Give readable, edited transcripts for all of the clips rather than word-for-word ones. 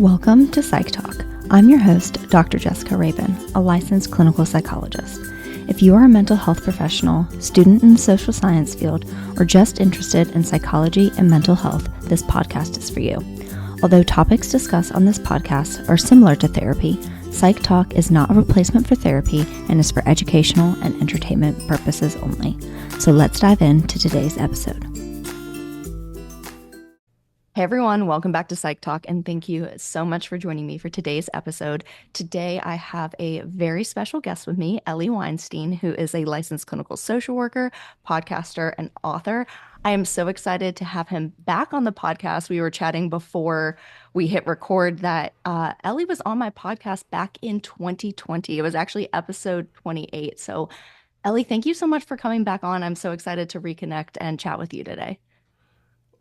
Welcome to Psych Talk. I'm your host, Dr. Jessica Rabin, a licensed clinical psychologist. If you are a mental health professional, student in the social science field, or just interested in psychology and mental health, this podcast is for you. Although topics discussed on this podcast are similar to therapy, Psych Talk is not a replacement for therapy and is for educational and entertainment purposes only. So let's dive into today's episode. Hey everyone, welcome back to Psych Talk, and thank you so much for joining me for today's episode. Today I have a very special guest with me, Eli Weinstein, who is a licensed clinical social worker, podcaster, and author. I am so excited to have him back on the podcast. We were chatting before we hit record that Eli was on my podcast back in 2020. It was actually episode 28. So Eli, thank you so much for coming back on. I'm so excited to reconnect and chat with you today.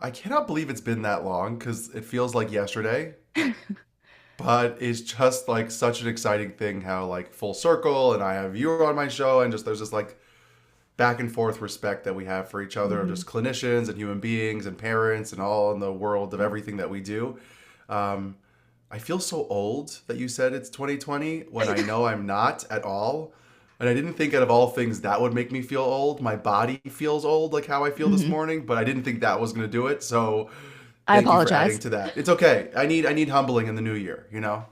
I cannot believe it's been that long because it feels like yesterday, but it's just like such an exciting thing how like full circle and I have you on my show and just there's this like back and forth respect that we have for each other, just clinicians and human beings and parents and all in the world of everything that we do. I feel so old that you said it's 2020 when I know I'm not at all. And I didn't think out of all things that would make me feel old. My body feels old, like how I feel this morning, but I didn't think that was going to do it. So I thank you for apologize. adding to that. It's okay. I need humbling in the new year, you know?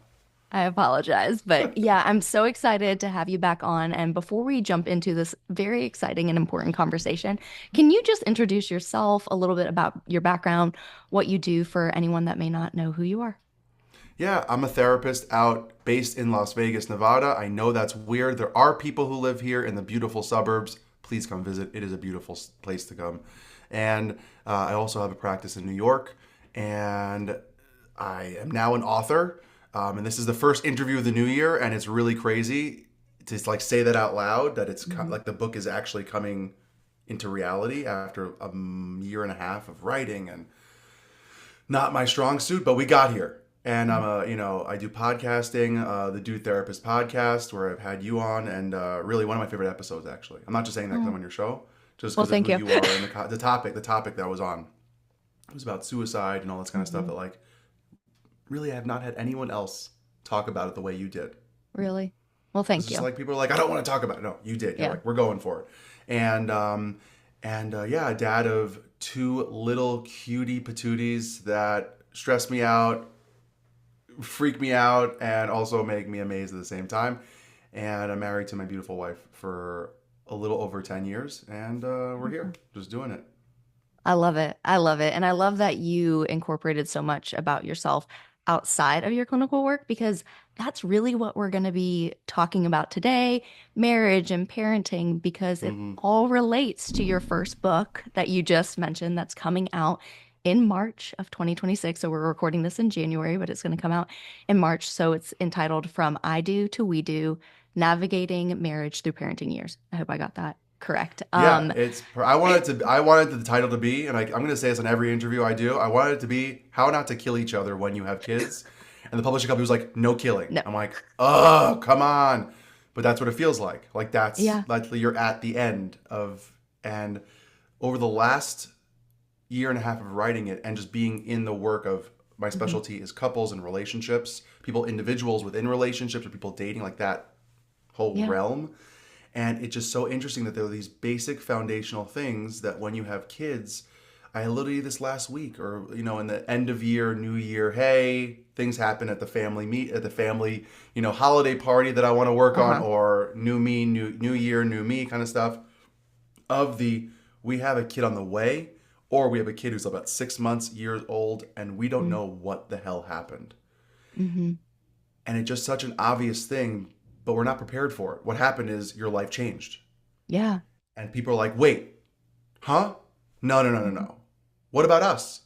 I apologize. But yeah, I'm so excited to have you back on. And before we jump into this very exciting and important conversation, can you just introduce yourself, a little bit about your background, what you do for anyone that may not know who you are? Yeah, I'm a therapist based in Las Vegas, Nevada. I know that's weird. There are people who live here in the beautiful suburbs. Please come visit. It is a beautiful place to come. And I also have a practice in New York. And I am now an author. And this is the first interview of the new year. And it's really crazy to like say that out loud, that it's like the book is actually coming into reality after a year and a half of writing and not my strong suit, but we got here. And I do podcasting, the Dude Therapist podcast, where I've had you on, and really one of my favorite episodes, actually. I'm not just saying that because I'm on your show, just Well, because of thank who you. you are and the topic that I was on. It was about suicide and all this kind of stuff that, like, really I have not had anyone else talk about it the way you did. Really? Well, It's thank just you. like people are like, I don't want to talk about it. No, you did. You're Yeah. like, we're going for it. And yeah, a dad of two little cutie patooties that stress me out, freak me out, and also make me amazed at the same time. And I'm married to my beautiful wife for a little over 10 years, and we're here just doing it. I love it. I love it. And I love that you incorporated so much about yourself outside of your clinical work, because that's really what we're going to be talking about today, marriage and parenting, because it Hmm. all relates to your first book that you just mentioned that's coming out in March of 2026. So we're recording this in January, but it's going to come out in March. So it's entitled From I Do to We Do: Navigating Marriage Through Parenting Years. I hope I got that correct. Yeah, I wanted the title to be, and I'm going to say this in every interview I do. I wanted it to be How Not to Kill Each Other When You Have Kids. And the publishing company was like, no killing. No. I'm like, oh, come on. But that's what it feels like. Like that's Yeah. like you're at the end of, and over the last year and a half of writing it and just being in the work of my Mhm. specialty is couples and relationships, people, individuals within relationships or people dating, like that whole Yeah. realm. And it's just so interesting that there are these basic foundational things that when you have kids, I literally this last week or, in the end of year, new year, hey, things happen at the family, holiday party that I want to work on, Uh-huh. or new me, new year, new me kind of stuff of we have a kid on the way, or we have a kid who's about 6 months, years old, and we don't know what the hell happened. Mm-hmm. And it's just such an obvious thing, but we're not prepared for it. What happened is your life changed. Yeah. And people are like, wait, huh? No, no, no, no, no. What about us?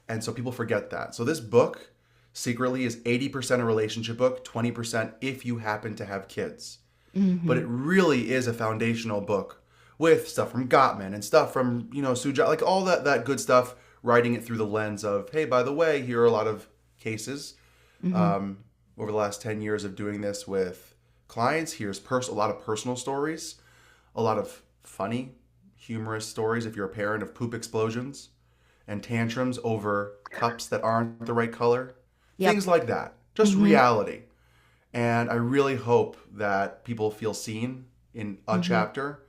And so people forget that. So this book secretly is 80% a relationship book, 20% if you happen to have kids. But Mm-hmm. it really is a foundational book with stuff from Gottman and stuff from, Suja, like all that good stuff, writing it through the lens of, hey, by the way, here are a lot of cases Mm-hmm. um, over the last 10 years of doing this with clients. Here's a lot of personal stories, a lot of funny, humorous stories if you're a parent, of poop explosions and tantrums over cups that aren't the right color, Yep. Things like that. Just Mm-hmm. reality. And I really hope that people feel seen in a Mm-hmm. chapter.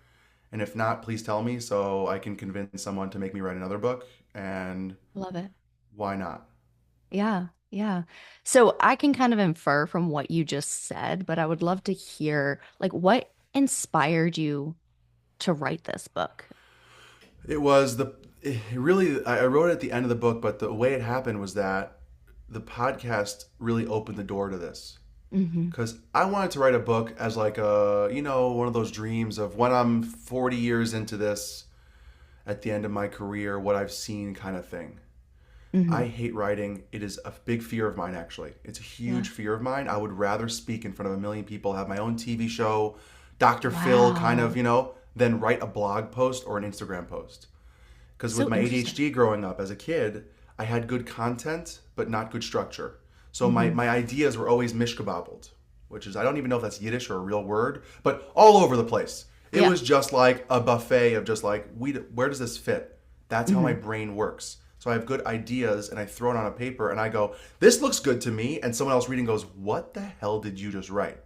And if not, please tell me so I can convince someone to make me write another book. And Love it. why not? Yeah. Yeah. So I can kind of infer from what you just said, but I would love to hear like what inspired you to write this book? It was the it really I wrote it at the end of the book, but the way it happened was that the podcast really opened the door to this. Mm-hmm. Because I wanted to write a book as like a, one of those dreams of when I'm 40 years into this at the end of my career, what I've seen kind of thing. Mm-hmm. I hate writing. It is a big fear of mine, actually. It's a Yeah. huge fear of mine. I would rather speak in front of a million people, have my own TV show, Dr. Phil kind of, Wow. than write a blog post or an Instagram post. Because with So my interesting. ADHD growing up as a kid, I had good content, but not good structure. So my, Mm-hmm. my ideas were always mishkabobbled, which is, I don't even know if that's Yiddish or a real word, but all over the place. It Yeah. was just like a buffet of just like, where does this fit? That's how my Mm-hmm. brain works. So I have good ideas and I throw it on a paper and I go, this looks good to me. And someone else reading goes, what the hell did you just write?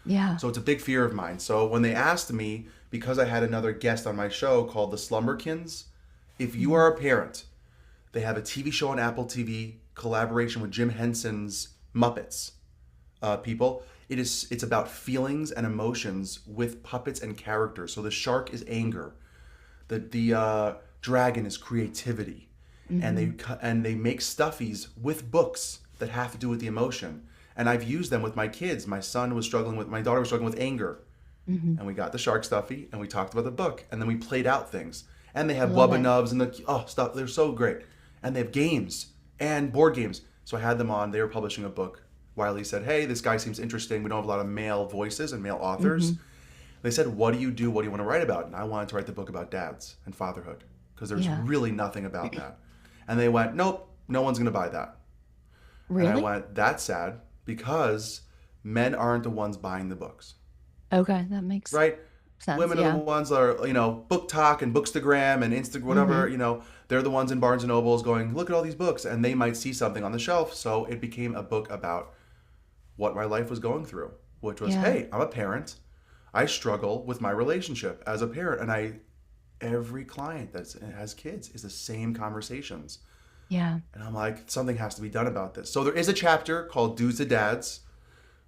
Yeah. So it's a big fear of mine. So when they asked me, because I had another guest on my show called the Slumberkins, if you Mm-hmm. are a parent, they have a TV show on Apple TV collaboration with Jim Henson's Muppets people. It's about feelings and emotions with puppets and characters. So the shark is anger, the dragon is creativity, and Mm-hmm. they make stuffies with books that have to do with the emotion. And I've used them with my kids. My daughter was struggling with anger, Mm-hmm. and we got the shark stuffy and we talked about the book and then we played out things. And they I have love Bubba it. Nubs and the stuff. They're so great. And they have games and board games. So I had them on. They were publishing a book. Wiley said, "Hey, this guy seems interesting. We don't have a lot of male voices and male Mm-hmm. authors." They said, "What do you do? What do you want to write about?" And I wanted to write the book about dads and fatherhood because there's Yeah. really nothing about that. And they went, "Nope, no one's going to buy that." And I Really? went, "That's sad because men aren't the ones buying the books, Okay, that makes right? sense. Women are the Yeah. ones that are, book talk and bookstagram and Instagram, Mm-hmm. whatever, they're the ones in Barnes and Nobles going, look at all these books, and they might see something on the shelf. So it became a book about what my life was going through, which was, Yeah. hey, I'm a parent. I struggle with my relationship as a parent. Every client that has kids is the same conversations. Yeah. And I'm like, something has to be done about this. So there is a chapter called Dudes to Dads,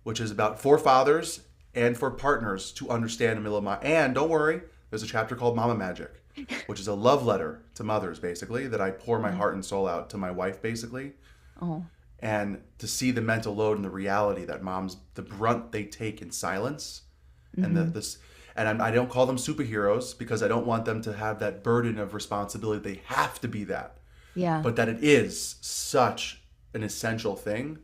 which is about for fathers and for partners to understand the middle of my. And don't worry, there's a chapter called Mama Magic, which is a love letter to mothers, basically, that I pour my Yeah. heart and soul out to my wife, basically. Oh. And to see the mental load and the reality that moms, the brunt they take in silence, and Mm-hmm. I don't call them superheroes because I don't want them to have that burden of responsibility. They have to be that, Yeah. but that it is such an essential thing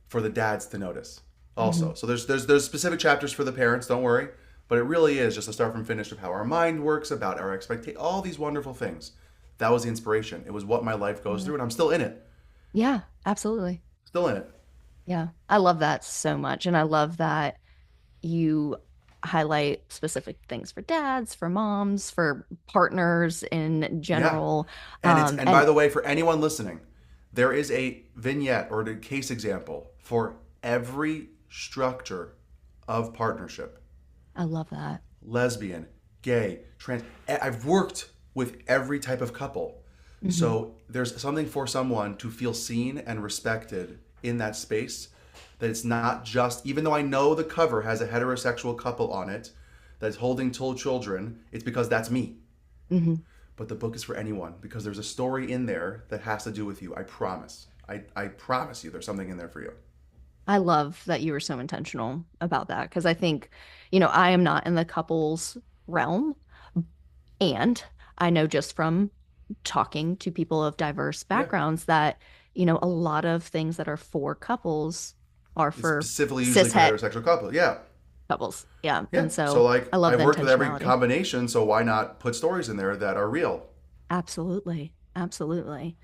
for the dads to notice Mm-hmm. also. So there's specific chapters for the parents, don't worry, but it really is just a start from finish of how our mind works, about our expectation, all these wonderful things. That was the inspiration. It was what my life goes Love through it. and I'm still in it. Yeah, absolutely. Still in it. Yeah. I love that so much. And I love that you highlight specific things for dads, for moms, for partners in Yeah. general. And by And the way, for anyone listening, there is a vignette or a case example for every structure of partnership. I love that. Lesbian, gay, trans. I've worked with every type of couple. Hmm. So there's something for someone to feel seen and respected in that space. That it's not just, even though I know the cover has a heterosexual couple on it that is holding two children, it's because that's me. Hmm. But the book is for anyone because there's a story in there that has to do with you. I promise. I promise you there's something in there for you. I love that you were so intentional about that because I think, I am not in the couples realm. And I know just from talking to people of diverse Yeah. backgrounds that, a lot of things that are for couples are It's for specifically usually cis for het heterosexual couples. Yeah. couples. Yeah. Yeah. And So so like I love I've the worked with every intentionality. combination, so why not put stories in there that are real? Absolutely. Absolutely.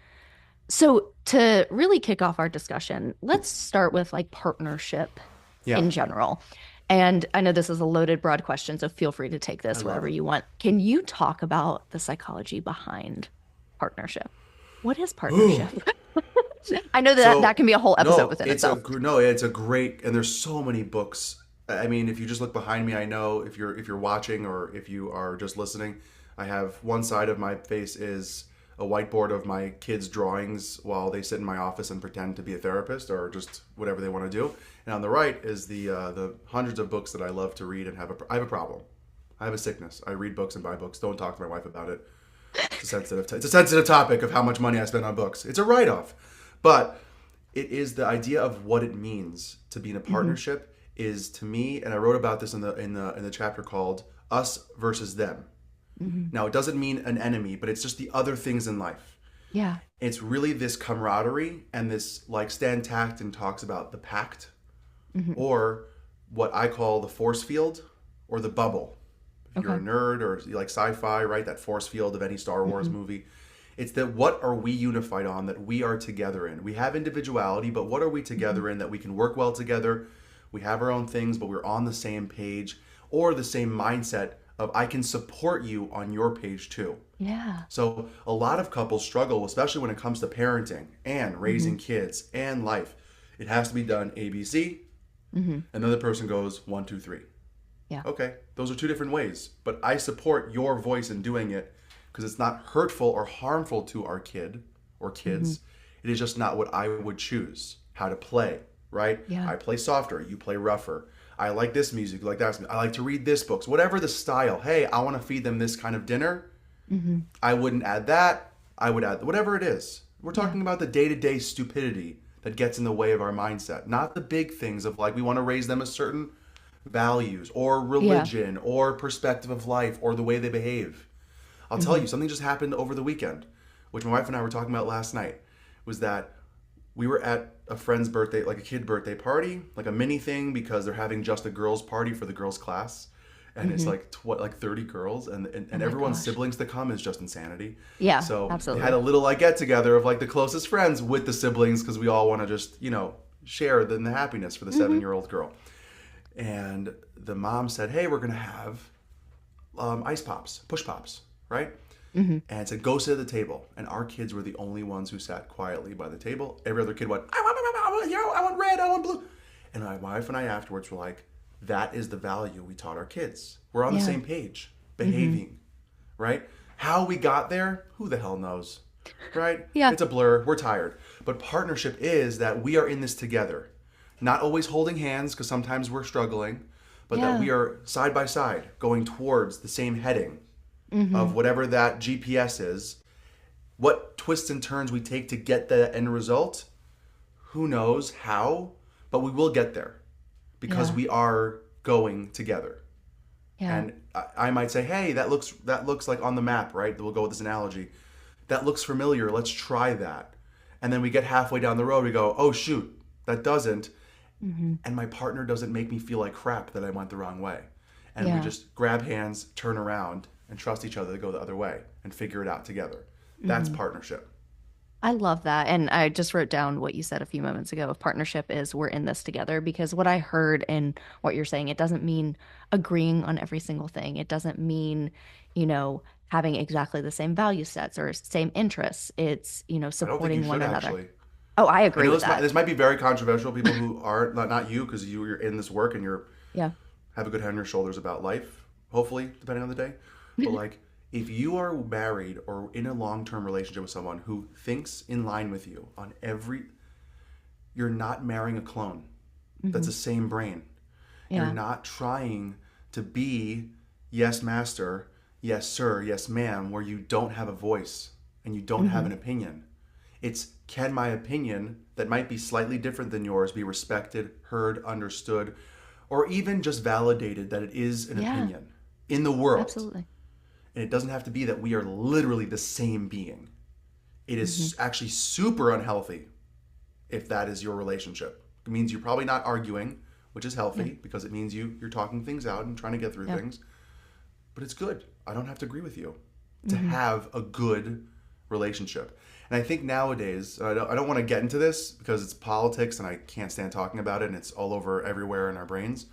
So to really kick off our discussion, let's start with like partnership Yeah. in general. And I know this is a loaded, broad question, so feel free to take I this love whatever it. you want. Can you talk about the psychology behind partnership? What is Ooh. partnership? I know that that So can be a whole episode no, within itself. it's a great, and there's so many books. I mean, if you just look behind me, I know if you're watching or if you are just listening, I have one side of my face is a whiteboard of my kids' drawings while they sit in my office and pretend to be a therapist or just whatever they want to do. And on the right is the hundreds of books that I love to read and I have a problem. I have a sickness. I read books and buy books. Don't talk to my wife about it. It's a sensitive topic of how much money I spend on books. It's a write off, but it is the idea of what it means to be in a Hmm. partnership is to me, and I wrote about this in the chapter called "Us versus Them." Hmm. Now, it doesn't mean an enemy, but it's just the other things in life. Yeah. It's really this camaraderie and this, like Stan Tacton talks about, the pact, Hmm. or what I call the force field or the bubble. If you're Okay. a nerd or you like sci-fi, right? That force field of any Star Wars Hmm. movie. It's that what are we unified on that we are together in? We have individuality, but what are we Hmm. together in that we can work well together? We have our own things, but we're on the same page or the same mindset of I can support you on your page too. Yeah. So a lot of couples struggle, especially when it comes to parenting and Hmm. raising kids and life. It has to be done ABC. Hmm. Another person goes one, two, three. Yeah. Okay, those are two different ways, but I support your voice in doing it because it's not hurtful or harmful to our kid or Hmm. kids. It is just not what I would choose how to play, right? Yeah. I play softer, you play rougher. I like this music, you like that. I like to read this books, whatever the style. Hey, I want to feed them this kind of dinner. Hmm. I wouldn't add that. I would add whatever it is. We're Yeah. talking about the day-to-day stupidity that gets in the way of our mindset, not the big things of like we want to raise them a certain values or Yeah. religion or perspective of life or the way they behave. I'll tell Hmm. you, something just happened over the weekend, which my wife and I were talking about last night, was that we were at a friend's birthday, like a kid birthday party, like a mini thing because they're having just a girls' party for the girls' class. And it's Hmm. like like 30 girls Oh and my everyone's gosh. siblings to come is just insanity. Yeah, So they had a absolutely. little like get together of like the closest friends with the siblings because we all want to just, share the happiness for the Hmm. 7-year-old girl. And the mom said, "Hey, we're gonna have ice pops, push pops, right?" Hmm. And said, "Go sit at the table." And our kids were the only ones who sat quietly by the table. Every other kid went, I want yellow, I want red, I want blue." And my wife and I afterwards were like, "That is the value we taught our kids. We're on the Yeah. same page, Hmm. behaving, right? How we got there, who the hell knows, right? Yeah. It's a blur. We're tired. But partnership is that we are in this together, not always holding hands because sometimes we're struggling, but that Yeah. we are side by side going towards the same heading Hmm. of whatever that GPS is. What twists and turns we take to get the end result, who knows how, but we will get there because Yeah. we are going together. Yeah. And I might say, "Hey, that looks like on the map, right?" We'll go with this analogy. That looks familiar. Let's try that. And then we get halfway down the road, we go, "Oh shoot, that doesn't." Hmm. And my partner doesn't make me feel like crap that I went the wrong way. And we Yeah. just grab hands, turn around, and trust each other to go the other way and figure it out together. That's Hmm. partnership. I love that. And I just wrote down what you said a few moments ago of partnership is we're in this together because what I heard in what you're saying, it doesn't mean agreeing on every single thing. It doesn't mean, you know, having exactly the same value sets or same interests. It's, I don't think you supporting one should another. actually. Oh, I I agree know with this might that. this might be very controversial. People who are not you because you're in this work and you're Yeah. have a good head on your shoulders about life. Hopefully, depending on the day. But like, if you are married or in a long-term relationship with someone who thinks in line with you on every, you're not marrying a clone. That's Hmm. the same brain. You're Yeah. not trying to be yes, master, yes, sir, yes, ma'am, where you don't have a voice and you don't have Hmm. an opinion. It's can my opinion that might be slightly different than yours be respected, heard, understood, or even just validated that it is an Yeah, opinion in the world? absolutely. And it doesn't have to be that we are literally the same being. It Hmm. is actually super unhealthy if that is your relationship. It means you're probably not arguing, which is Yeah. healthy because it means you're talking things out and trying to get through Yeah. things. But it's good. I don't have to agree with you to Hmm. have a good relationship. And I think nowadays, I don't want to get into this because it's politics and I can't stand talking about it and it's all over everywhere in our brains.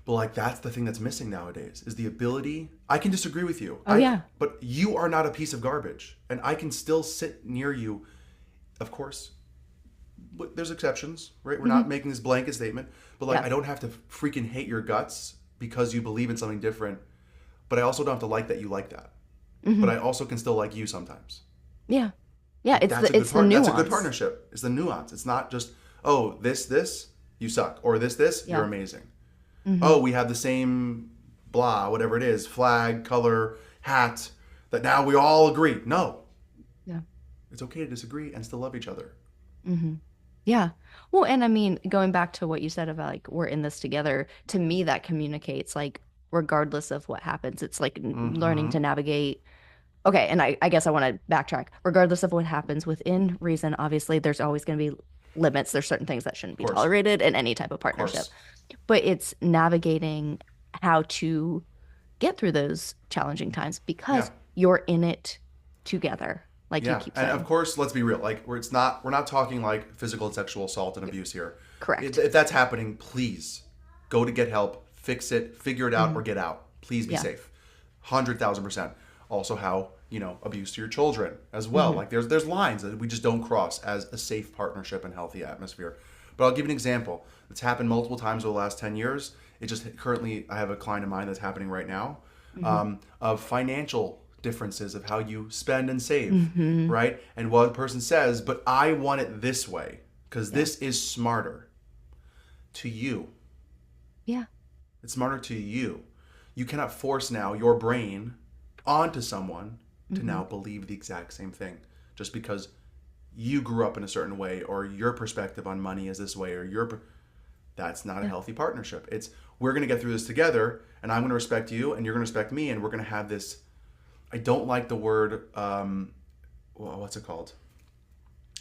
But like that's the thing that's missing nowadays is the ability. I can disagree with you. Oh, yeah. But you are not a piece of garbage and I can still sit near you. Of course, there's exceptions, right? We're not Hmm. making this blanket statement, but like Yeah. I don't have to freaking hate your guts because you believe in something different, but I also don't have to like that you like that. But Hmm. I also can still like you sometimes. Yeah. Yeah. Like that's a good It's the part. That's a good nuance. partnership. It's the nuance. It's not just, oh, this you suck, or this you're Yeah. amazing. Hmm. Oh, we have the same blah, whatever it is, flag, color, hat, that now we all agree. No, Yeah. it's okay to disagree and still love each other. Hmm. Yeah. Well, and I mean, going back to what you said about like we're in this together, to me that communicates like regardless of what happens, it's like learning to Mm-hmm. navigate. Okay, and I guess I want to backtrack. Regardless of what happens within reason, obviously there's always going to be limits. There's certain things that shouldn't Of be course. tolerated in any type of Of partnership. course. But it's navigating how to get through those challenging times Yeah. because you're in it together, like you Yeah. keep And of saying. course, let's be real. Like we're not talking like physical and sexual assault and abuse here. Correct. If that's happening, please go to get help, fix it, figure it out, Hmm. or get out. Please be Yeah. safe. 100,000%. Also, how abuse to your children as well. Hmm. Like there's lines that we just don't cross as a safe partnership and healthy atmosphere. But I'll give you an example. It's happened multiple times over the last 10 years. It just currently I have a client of mine that's happening right now, Hmm. of financial differences of how you spend and save, Hmm. right? And what the person says, but I want it this way because Yeah. this is smarter to you. Yeah. It's smarter to you. You cannot force now your brain onto someone to Hmm. now believe the exact same thing just because you grew up in a certain way or your perspective on money is this way or that's not a Yeah. healthy partnership. It's we're going to get through this together and I'm going to respect you and you're going to respect me and we're going to have this. I don't like the word what's it called?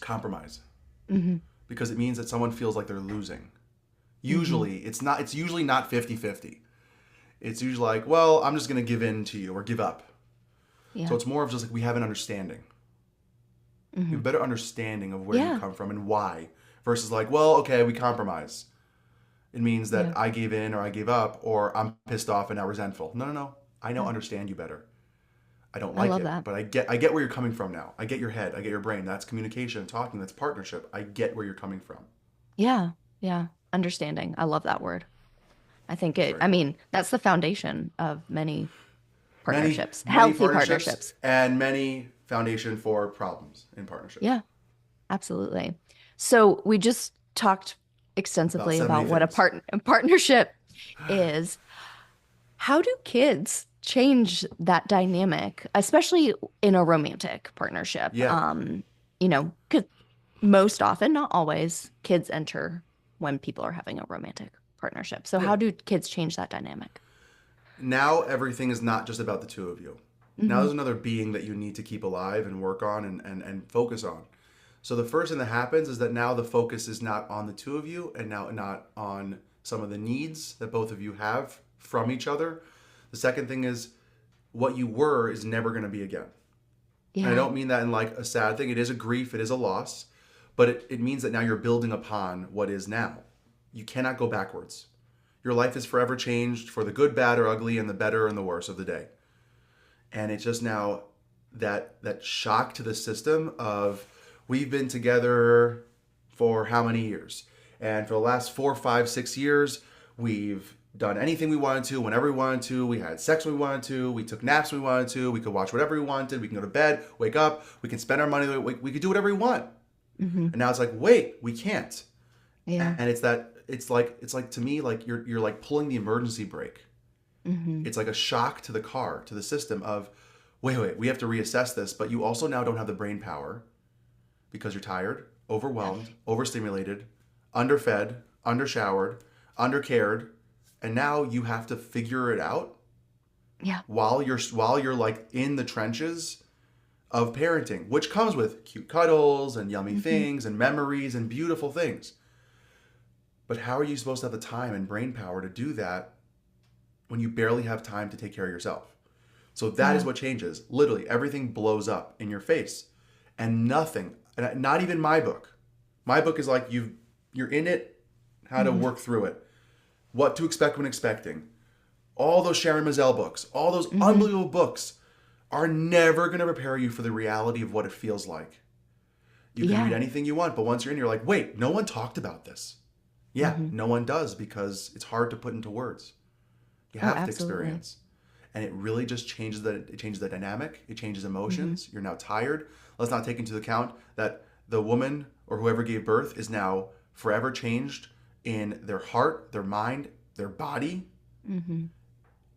Compromise, Hmm. because it means that someone feels like they're losing. Hmm. Usually it's usually not 50-50. It's usually like, well, I'm just going to give in to you or give up. So Yeah. it's more of just like we have an understanding. We Hmm. have a better understanding of where you Yeah. come from and why versus like, well, okay, we compromise. It means Yeah. that I gave in or I gave up or I'm pissed off and now resentful. No, no, no. I now Yeah. understand you better. I don't I like love it, that. but I get where you're coming from now. I get your head, I get your brain. That's communication, talking, that's partnership. I get where you're coming from. Yeah. Yeah. Understanding. I love that word. It's very I important. mean, that's the foundation of many Many, partnerships, many healthy partnerships partnerships. and many foundation for problems in partnerships. Yeah, absolutely. So we just talked About extensively 70 about what things. a partnership is. How do kids change that dynamic, especially in a romantic partnership? Yeah. 'Cause most often, not always, kids enter when people are having a romantic partnership. So Yeah. how do kids change that dynamic? Now everything is not just about the two of you. Now Hmm. there's another being that you need to keep alive and work on and focus on. So the first thing that happens is that now the focus is not on the two of you and now not on some of the needs that both of you have from each other. The second thing is what you were is never going to be again. And I Yeah. don't mean that in like a sad thing. It is a grief, it is a loss, but it means that now you're building upon what is now. You cannot go backwards. Your life is forever changed for the good, bad, or ugly, and the better and the worse of the day. And it's just now that shock to the system of we've been together for how many years? And for the last 4, 5, 6 years, we've done anything we wanted to, whenever we wanted to. We had sex when we wanted to. We took naps when we wanted to. We could watch whatever we wanted. We can go to bed, wake up. We can spend our money. We could do whatever we want. Hmm. And now it's like, wait, we can't. Yeah. And it's like to me like you're like pulling the emergency brake. Hmm. It's like a shock to the car, to the system of, wait, we have to reassess this, but you also now don't have the brain power because you're tired, Yeah. overwhelmed, overstimulated, underfed, undershowered, undercared, and now you have to figure it out Yeah. while you're like in the trenches of parenting, which comes with cute cuddles and yummy Hmm. things and memories and beautiful things. But how are you supposed to have the time and brain power to do that when you barely have time to take care of yourself? So that is Yeah. what changes. Literally, everything blows up in your face. And nothing, not even my book. My book is like you're in it, how to Hmm. work through it, what to expect when expecting. All those Sharon Mazel books, all those Hmm. unbelievable books are never going to prepare you for the reality of what it feels like. You can read Yeah. anything you want, but once you're in, you're like, wait, no one talked about this. Yeah, Hmm. no one does because it's hard to put into words. You Oh, have to absolutely. experience. And it really just changes the dynamic. It changes Hmm. emotions. You're now tired. Let's not take into account that the woman or whoever gave birth is now forever changed in their heart, their mind, their body, Hmm.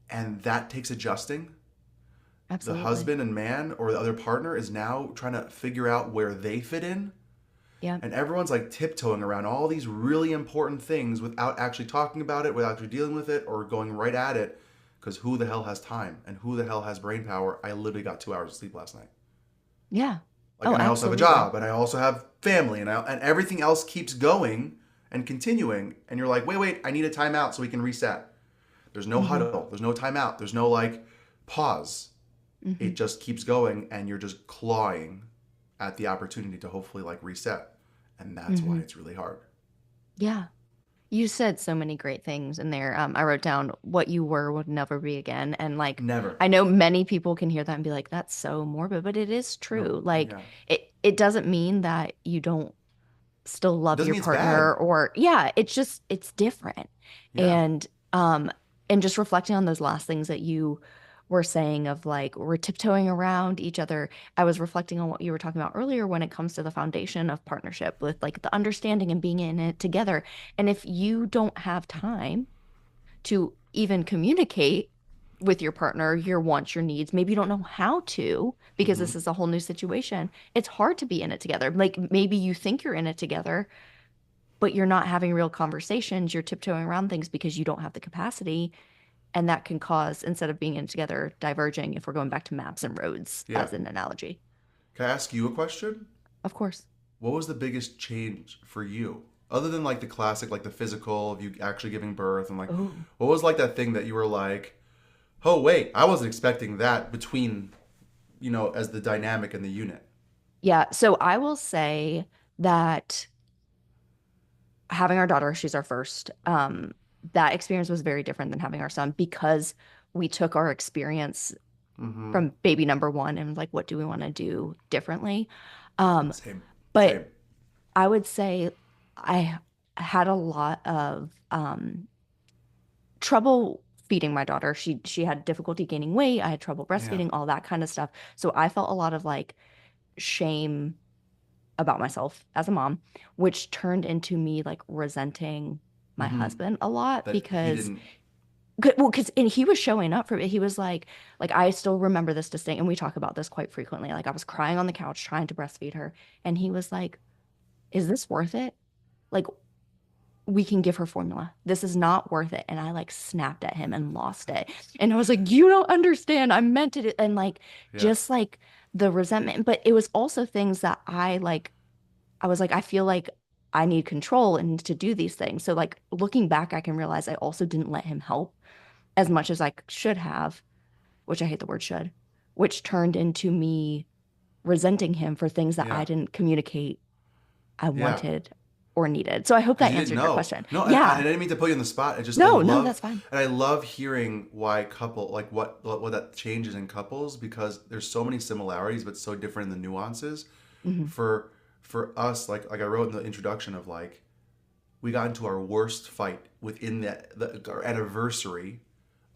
and that takes adjusting. The Absolutely. husband and man or the other partner is now trying to figure out where they fit in. Yeah. And everyone's like tiptoeing around all these really important things without actually talking about it, without actually dealing with it, or going right at it. Because who the hell has time and who the hell has brain power? I literally got 2 hours of sleep last night. Yeah. Like, Oh, and I also have a absolutely. job, and I also have family, and everything else keeps going and continuing. And you're like, wait, I need a timeout so we can reset. There's no Hmm. huddle. There's no timeout. There's no like pause. Hmm. It just keeps going, and you're just clawing at the opportunity to hopefully like reset. And that's why Hmm. it's really hard. Yeah. You said so many great things in there. I wrote down what you were would never be again. And like, Never. I know many people can hear that and be like, that's so morbid, but it is No. true. Like, Yeah. it doesn't mean that you don't still It love doesn't your mean it's partner bad. or yeah, it's just it's different. Yeah. And um and just reflecting on those last things that you were saying of like we're tiptoeing around each other. I was reflecting on what you were talking about earlier when it comes to the foundation of partnership with like the understanding and being in it together. And if you don't have time to even communicate with your partner, your wants, your needs. Maybe you don't know how to because Mm-hmm. this is a whole new situation. It's hard to be in it together. Like maybe you think you're in it together, but you're not having real conversations. You're tiptoeing around things because you don't have the capacity. And that can cause, instead of being in it together, diverging if we're going back to maps and roads Yeah. as an analogy. Can I ask you a question? Of course. What was the biggest change for you? Other than like the classic, like the physical of you actually giving birth and like, Oh, what was like that thing that you were like, oh, wait, I wasn't expecting that between, as the dynamic in the unit? yeah. So I will say that having our daughter, she's our first, that experience was very different than having our son because we took our experience Mm-hmm. from baby number one and like, what do we want to do differently? Um, Same. but Same. I would say I had a lot of trouble feeding my daughter. She had difficulty gaining weight. I had trouble Yeah. breastfeeding, all that kind of stuff. So I felt a lot of like shame about myself as a mom, which turned into me like resenting my Mm-hmm. husband a lot That he because didn't. well, because and he was showing up for it. He was like I still remember this distinct, and we talk about this quite frequently. Like I was crying on the couch trying to breastfeed her, and he was like, "Is this worth it? Like we can give her formula. This is not worth it." And I like snapped at him and lost it. And I was like, "You don't understand. I meant it." And like Yeah. just like the resentment, but it was also things that I was like, I feel like I need control and to do these things. So like looking back, I can realize I also didn't let him help as much as I should have, which I hate the word should, which turned into me resenting him for things that I Yeah. didn't communicate I Yeah. wanted or needed. So I hope Because that you didn't answered your know. question. No, and I Yeah. didn't mean to put you on the spot. No, no, that's fine. I love hearing why couple like what that changes in couples because there's so many similarities but so different in the nuances. Hmm. For for us, like I wrote in the introduction of like we got into our worst fight within our anniversary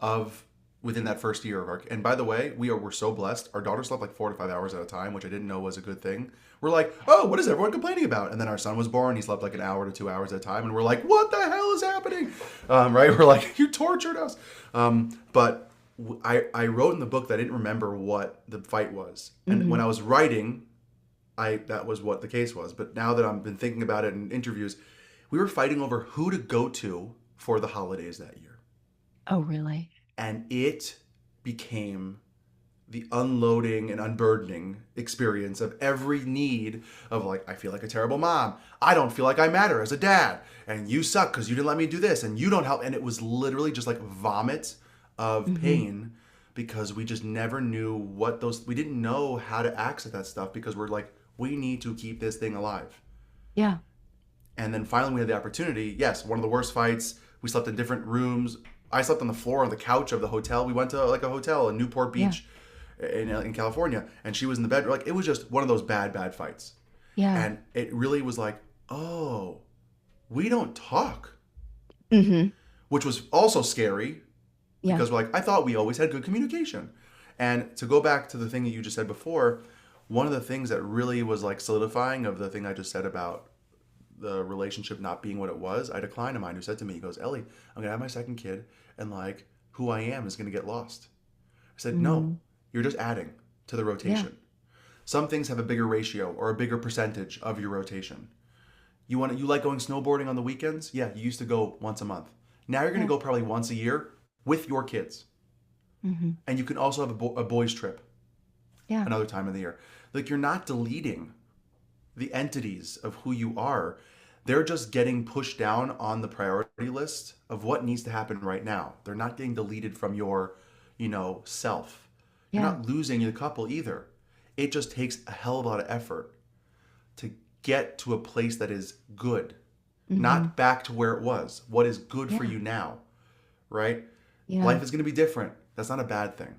of within that first year of our. And by the way, we're so blessed. Our daughter slept like 4 to 5 hours at a time, which I didn't know was a good thing. We're like, oh, what is everyone complaining about? And then our son was born. He slept like an hour to 2 hours at a time, and we're like, what the hell is happening? Right? We're like, you tortured us. But I wrote in the book that I didn't remember what the fight was, and when Hmm. I was writing, I that was what the case was. But now that I've been thinking about it in interviews, we were fighting over who to go to for the holidays that year. Oh, really? And it became the unloading and unburdening experience of every need of like, I feel like a terrible mom. I don't feel like I matter as a dad. And you suck because you didn't let me do this and you don't help. And it was literally just like vomit of Hmm. pain because we just never knew we didn't know how to access that stuff because we're like, we need to keep this thing alive. Yeah. And then finally we had the opportunity. Yes, one of the worst fights. We slept in different rooms. I slept on the floor on the couch of the hotel. We went to like a hotel in Newport Yeah. Beach in California, and she was in the bed. Like it was just one of those bad fights. Yeah. And it really was like, oh, we don't talk, Mm-hmm. which was also scary Yeah. because we're like, I thought we always had good communication. And to go back to the thing that you just said before, one of the things that really was like solidifying of the thing I just said about the relationship not being what it was, I had a client of mine who said to me, he goes, Ellie, I'm going to have my second kid and like who I am is going to get lost. I said, no, Mm. you're just adding to the Yeah. rotation. Some things have a bigger ratio or a bigger percentage of your rotation. You like going snowboarding on the weekends? Yeah, you used to go once a month. Now you're going to Yeah. go probably once a year with your kids. Mm-hmm. And you can also have a boys trip Yeah. another time of the year. Like you're not deleting the entities of who you are. They're just getting pushed down on the priority list of what needs to happen right now. They're not getting deleted from your, self. You're Yeah. not losing the couple either. It just takes a hell of a lot of effort to get to a place that is good, Mm-hmm. not back to where it was. What is good for Yeah. you now, right? Yeah. Life is going to be different. That's not a bad thing.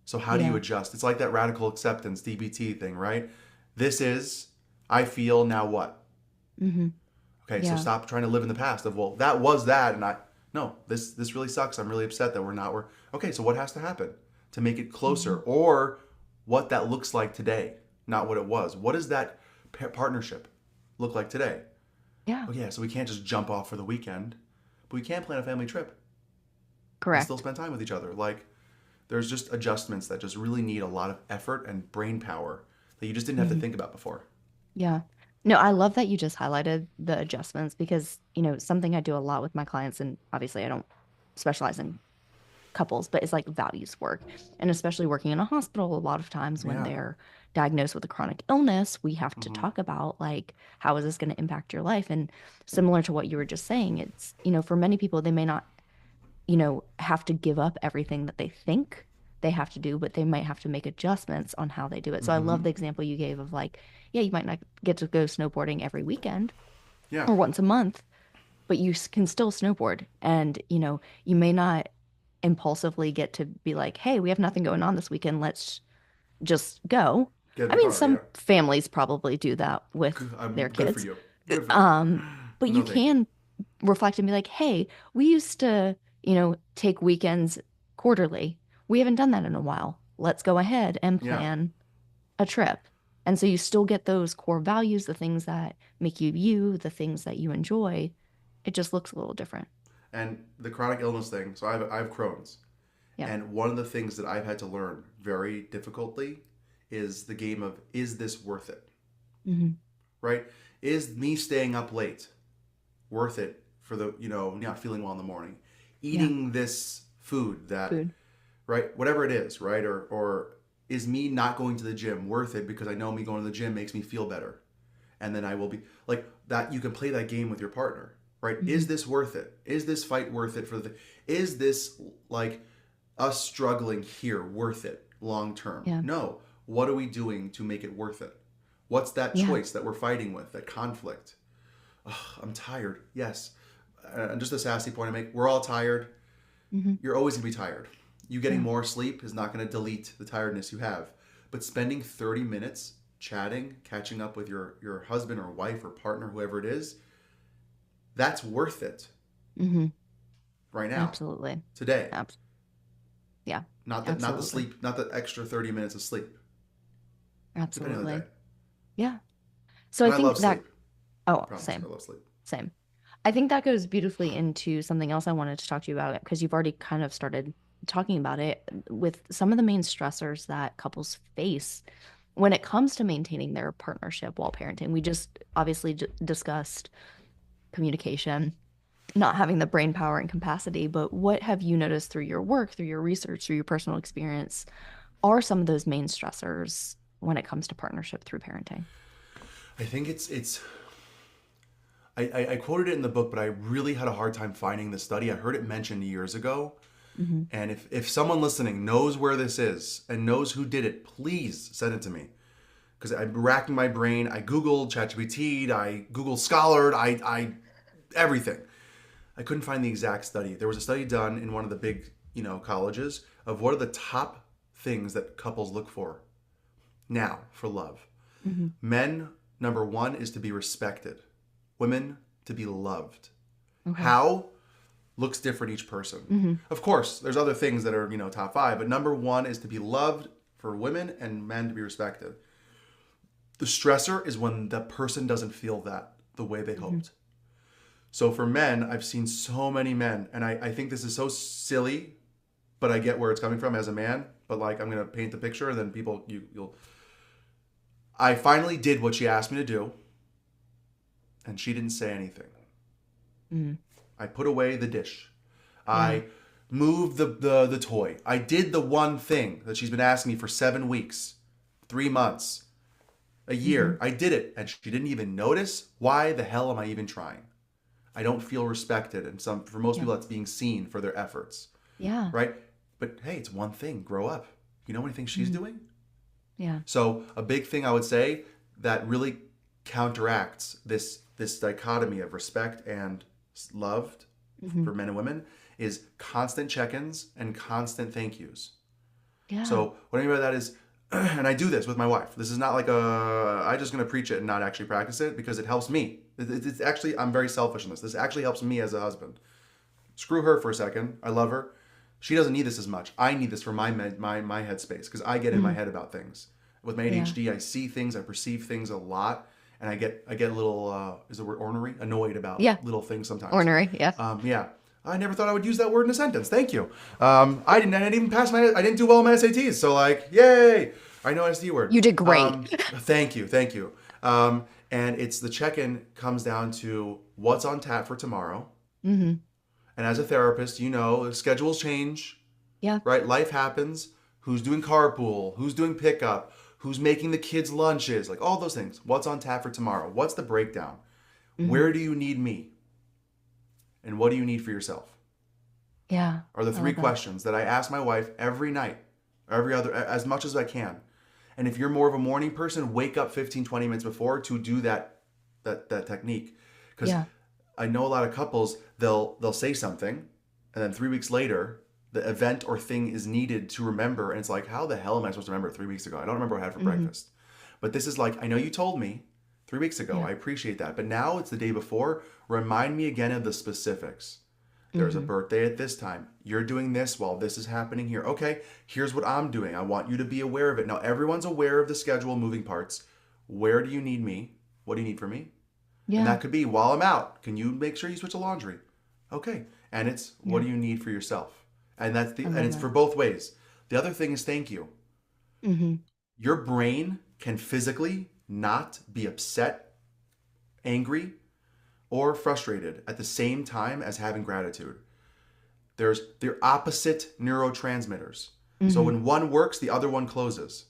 So how do you Yeah. adjust? It's like that radical acceptance DBT thing, right? This is I feel now what? Mm-hmm. Okay, so Yeah. stop trying to live in the past of well, that was that and I no, this really sucks. I'm really upset that we're not where okay, so what has to happen to make it closer Mm-hmm. or what that looks like today, not what it was. What does that partnership look like today? Yeah. Oh yeah, so we can't just jump off for the weekend, but we can plan a family trip and still Correct. spend time with each other. Like there's just adjustments that just really need a lot of effort and brain power that you just didn't have to Mm-hmm. think about before. Yeah. No, I love that you just highlighted the adjustments because, something I do a lot with my clients, and obviously I don't specialize in couples, but it's like values work. And especially working in a hospital, a lot of times when Yeah. they're diagnosed with a chronic illness, we have to Mm-hmm. talk about like, how is this going to impact your life? And similar to what you were just saying, it's, for many people, they may not have to give up everything that they think they have to do, but they might have to make adjustments on how they do it. So I Mm-hmm. love the example you gave of like, yeah, you might not get to go snowboarding every weekend Yeah. or once a month, but you can still snowboard. And, you may not impulsively get to be like, hey, we have nothing going on this weekend. Let's just go. Get in I the mean, car. Yeah. some families probably do that with I'm their good for kids. you. Good for you. Um, but No, you thank you. can reflect and be like, hey, we used to, take weekends quarterly. We haven't done that in a while. Let's go ahead and Yeah. plan a trip. And so you still get those core values, the things that make you you, the things that you enjoy. It just looks a little different. And the chronic illness thing. So I have Crohn's, Yeah. and one of the things that I've had to learn very difficultly is the game of is this worth it? Hmm. Right? Is me staying up late worth it for the not feeling well in the morning, Yeah. eating this food that Food. right whatever it is right or is me not going to the gym worth it because I know me going to the gym makes me feel better and then I will be like that. You can play that game with your partner, right? Hmm. Is this worth it? Is this fight worth it is this like us struggling here worth it long term? Yeah. No. What are we doing to make it worth it? What's that Yeah. choice that we're fighting with, that conflict? Ugh, I'm tired. Yes. And just a sassy point I make, we're all tired. Hmm. You're always going to be tired. You getting Yeah. more sleep is not going to delete the tiredness you have. But spending 30 minutes chatting, catching up with your husband or wife or partner, whoever it is, that's worth it Hmm. right now, Absolutely. today. Abs Yeah. Not the Absolutely. sleep, not the extra 30 minutes of sleep, depending on the day. Absolutely. Yeah. So I And I think love that, sleep. I oh, promise you, same, I love sleep. same. I think that goes beautifully into something else I wanted to talk to you about because you've already kind of started talking about it with some of the main stressors that couples face when it comes to maintaining their partnership while parenting. We just obviously discussed communication, not having the brain power and capacity, but what have you noticed through your work, through your research, through your personal experience are some of those main stressors when it comes to partnership through parenting? I think it's I quoted it in the book, but I really had a hard time finding the study. I heard it mentioned years ago. Hmm. And if someone listening knows where this is and knows who did it, please send it to me. Because I'm racking my brain. I Googled ChatGPT, I Googled Scholared, I everything. I couldn't find the exact study. There was a study done in one of the big, colleges of what are the top things that couples look for now for love. Hmm. Men Number one is to be respected. Women to be loved. Okay. How looks different each person. Hmm. Of course, there's other things that are, top five, but number one is to be loved for women and men to be respected. The stressor is when the person doesn't feel that the way they Hmm. hoped. So for men, I've seen so many men, and I think this is so silly, but I get where it's coming from as a man. But like, I'm gonna paint the picture, and then people, you'll. I finally did what she asked me to do, and she didn't say anything. Hmm. I put away the dish. Yeah. I moved the toy. I did the one thing that she's been asking me for 7 weeks, 3 months, a Hmm. year. I did it, and she didn't even notice. Why the hell am I even trying? I don't feel respected, and for most Yeah. people that's being seen for their efforts, Yeah. right? But hey, it's one thing. Grow up. You know what I think she's Hmm. doing? Yeah. So a big thing I would say that really counteracts this dichotomy of respect and loved Hmm. for men and women is constant check-ins and constant thank yous. Yeah. So what I mean by that is, and I do this with my wife. This is not like I just gonna preach it and not actually practice it because it helps me. It's actually, I'm very selfish in this. This actually helps me as a husband. Screw her for a second. I love her. She doesn't need this as much. I need this for my headspace because I get in my Hmm. head about things. With my Yeah. ADHD, I see things, I perceive things a lot, and I get a little is the word ornery, annoyed about Yeah. little things sometimes. Ornery. Yeah. Yeah, I never thought I would use that word in a sentence. Thank you. I didn't even pass I didn't do well in my SATs, so like, yay! I know SAT word. You did great. Thank you. And it's the check-in comes down to what's on tap for tomorrow. Hmm. And as a therapist, schedules change, Yeah. right? Life happens. Who's doing carpool? Who's doing pickup? Who's making the kids lunches? Like all those things. What's on tap for tomorrow? What's the breakdown? Hmm. Where do you need me? And what do you need for yourself? Yeah. Are the I three love that. questions that I ask my wife every night, every other, as much as I can. And if you're more of a morning person, wake up 15, 20 minutes before to do that technique. Because Yeah. I know a lot of couples, they'll say something, and then 3 weeks later, the event or thing is needed to remember, and it's like, how the hell am I supposed to remember 3 weeks ago? I don't remember what I had for Hmm. breakfast. But this is like, I know you told me 3 weeks ago. Yeah. I appreciate that. But now it's the day before. Remind me again of the specifics. There's a Hmm. birthday at this time. You're doing this while this is happening here. Okay, here's what I'm doing. I want you to be aware of it. Now, everyone's aware of the schedule, moving parts. Where do you need me? What do you need from me? And Yeah. that could be while I'm out. Can you make sure you switch the laundry? Okay. And it's what Yeah. do you need for yourself? And I and love it's that. for both ways. The other thing is thank you. Hmm. Your brain can physically not be upset, angry, or frustrated at the same time as having gratitude. They're opposite neurotransmitters. So Hmm. when one works, the other one closes.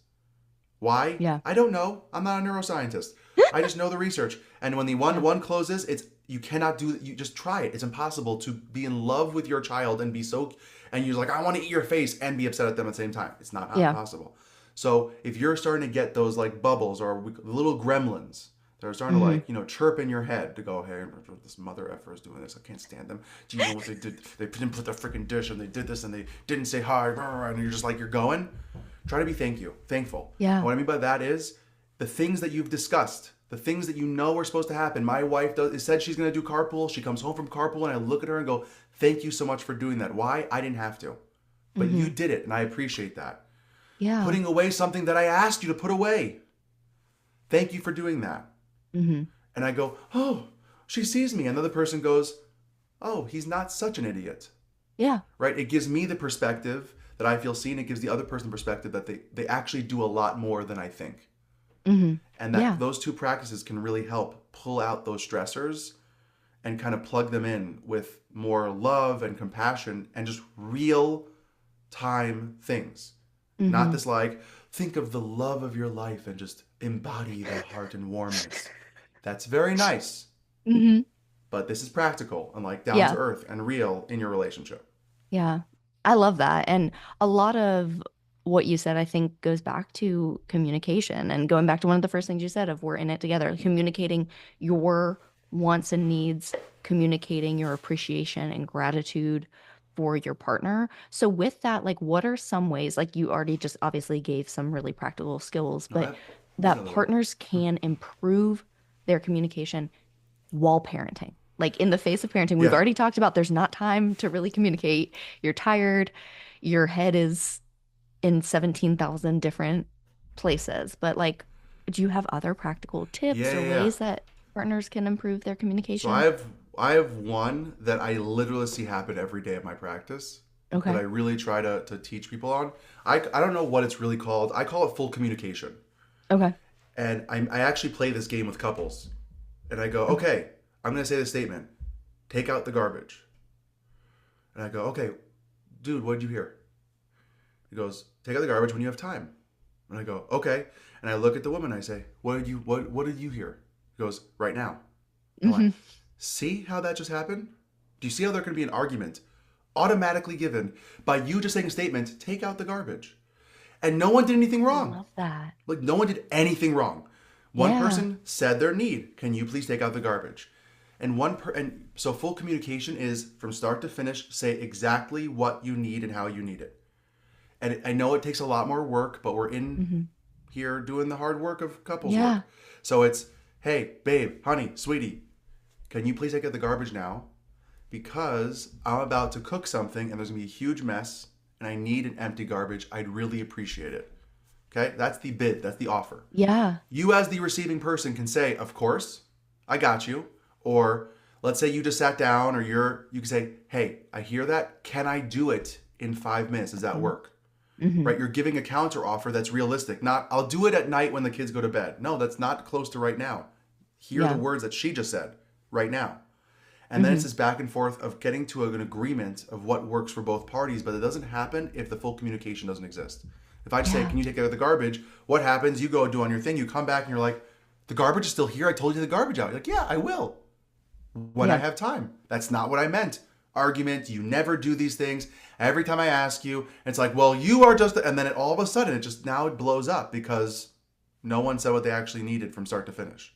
Why? Yeah. I don't know. I'm not a neuroscientist. I just know the research. And when the one Yeah. one closes, it's you cannot do you just try it. It's impossible to be in love with your child and be so and you're like, I want to eat your face and be upset at them at the same time. It's not Yeah. possible. So if you're starting to get those like bubbles or little gremlins that are starting to Hmm. like, chirp in your head to go, hey, this mother effer is doing this. I can't stand them. Do you know what they did? They didn't put the freaking dish and they did this and they didn't say hi. And you're just like, you're going. Try to be thankful. And Yeah. what I mean by that is the things that you've discussed, the things that you know are supposed to happen. My wife said she's going to do carpool. She comes home from carpool and I look at her and go, thank you so much for doing that. Why? I didn't have to. But Hmm. you did it and I appreciate that. Yeah. Putting away something that I asked you to put away. Thank you for doing that. Hmm. And I go, oh, she sees me. And the other person goes, oh, he's not such an idiot. Yeah. Right? It gives me the perspective that I feel seen. It gives the other person perspective that they actually do a lot more than I think. Hmm. And that Yeah. those two practices can really help pull out those stressors and kind of plug them in with more love and compassion and just real time things. Not Hmm. this like, think of the love of your life and just embody the heart and warmness. That's very nice, Hmm. but this is practical and like down to Yeah. earth and real in your relationship. Yeah. I love that. And a lot of what you said, I think, goes back to communication and going back to one of the first things you said of we're in it together, communicating your wants and needs, communicating your appreciation and gratitude for your partner. So with that, like what are some ways, like you already just obviously gave some really practical skills, Go but ahead. That's that another word. partners can improve their communication while parenting. Like in the face of parenting, we've Yeah. already talked about there's not time to really communicate. You're tired. Your head is in 17,000 different places. But like, do you have other practical Yeah, tips or yeah, yeah. ways that partners can improve their So communication? I have one that I literally see happen every day of my practice that I Okay. really try to teach people on. I don't know what it's really called. I call it full communication. Okay. And I actually play this game with couples. And I go, Okay. okay, I'm going to say the statement, take out the garbage. And I go, okay, dude, what did you hear? He goes, take out the garbage when you have time. And I go, okay. And I look at the woman and I say, what did you hear? He goes, right now. I went, Hmm. see how that just happened? Do you see how there can be an argument automatically given by you just saying a statement, take out the garbage? And no one did anything I wrong. love that. Like, no one did anything wrong. One Yeah. person said their need. Can you please take out the garbage? And so full communication is from start to finish, say exactly what you need and how you need it. And I know it takes a lot more work, but we're in Hmm. here doing the hard work of couples Yeah. work. So it's, hey, babe, honey, sweetie, can you please take out the garbage now? Because I'm about to cook something and there's gonna be a huge mess and I need an empty garbage. I'd really appreciate it. Okay, that's the bid, that's the offer. Yeah. You, as the receiving person, can say, of course, I got you. Or let's say you just sat down, or you can say, hey, I hear that. Can I do it in 5 minutes? Does that work? Hmm. Right? You're giving a counter offer that's realistic. Not, I'll do it at night when the kids go to bed. No, that's not close to right now. Hear the Yeah. words that she just said right now. And then it's Hmm. this back and forth of getting to an agreement of what works for both parties, but it doesn't happen if the full communication doesn't exist. If I just say, Yeah. can you take out the garbage? What happens? You go do on your thing, you come back and you're like, the garbage is still here. I told you the garbage out. You're like, yeah, I will when I Yeah. have time. That's not what I meant. Argument, you never do these things. Every time I ask you, it's like, well, you are just, and then all of a sudden it blows up because no one said what they actually needed from start to finish.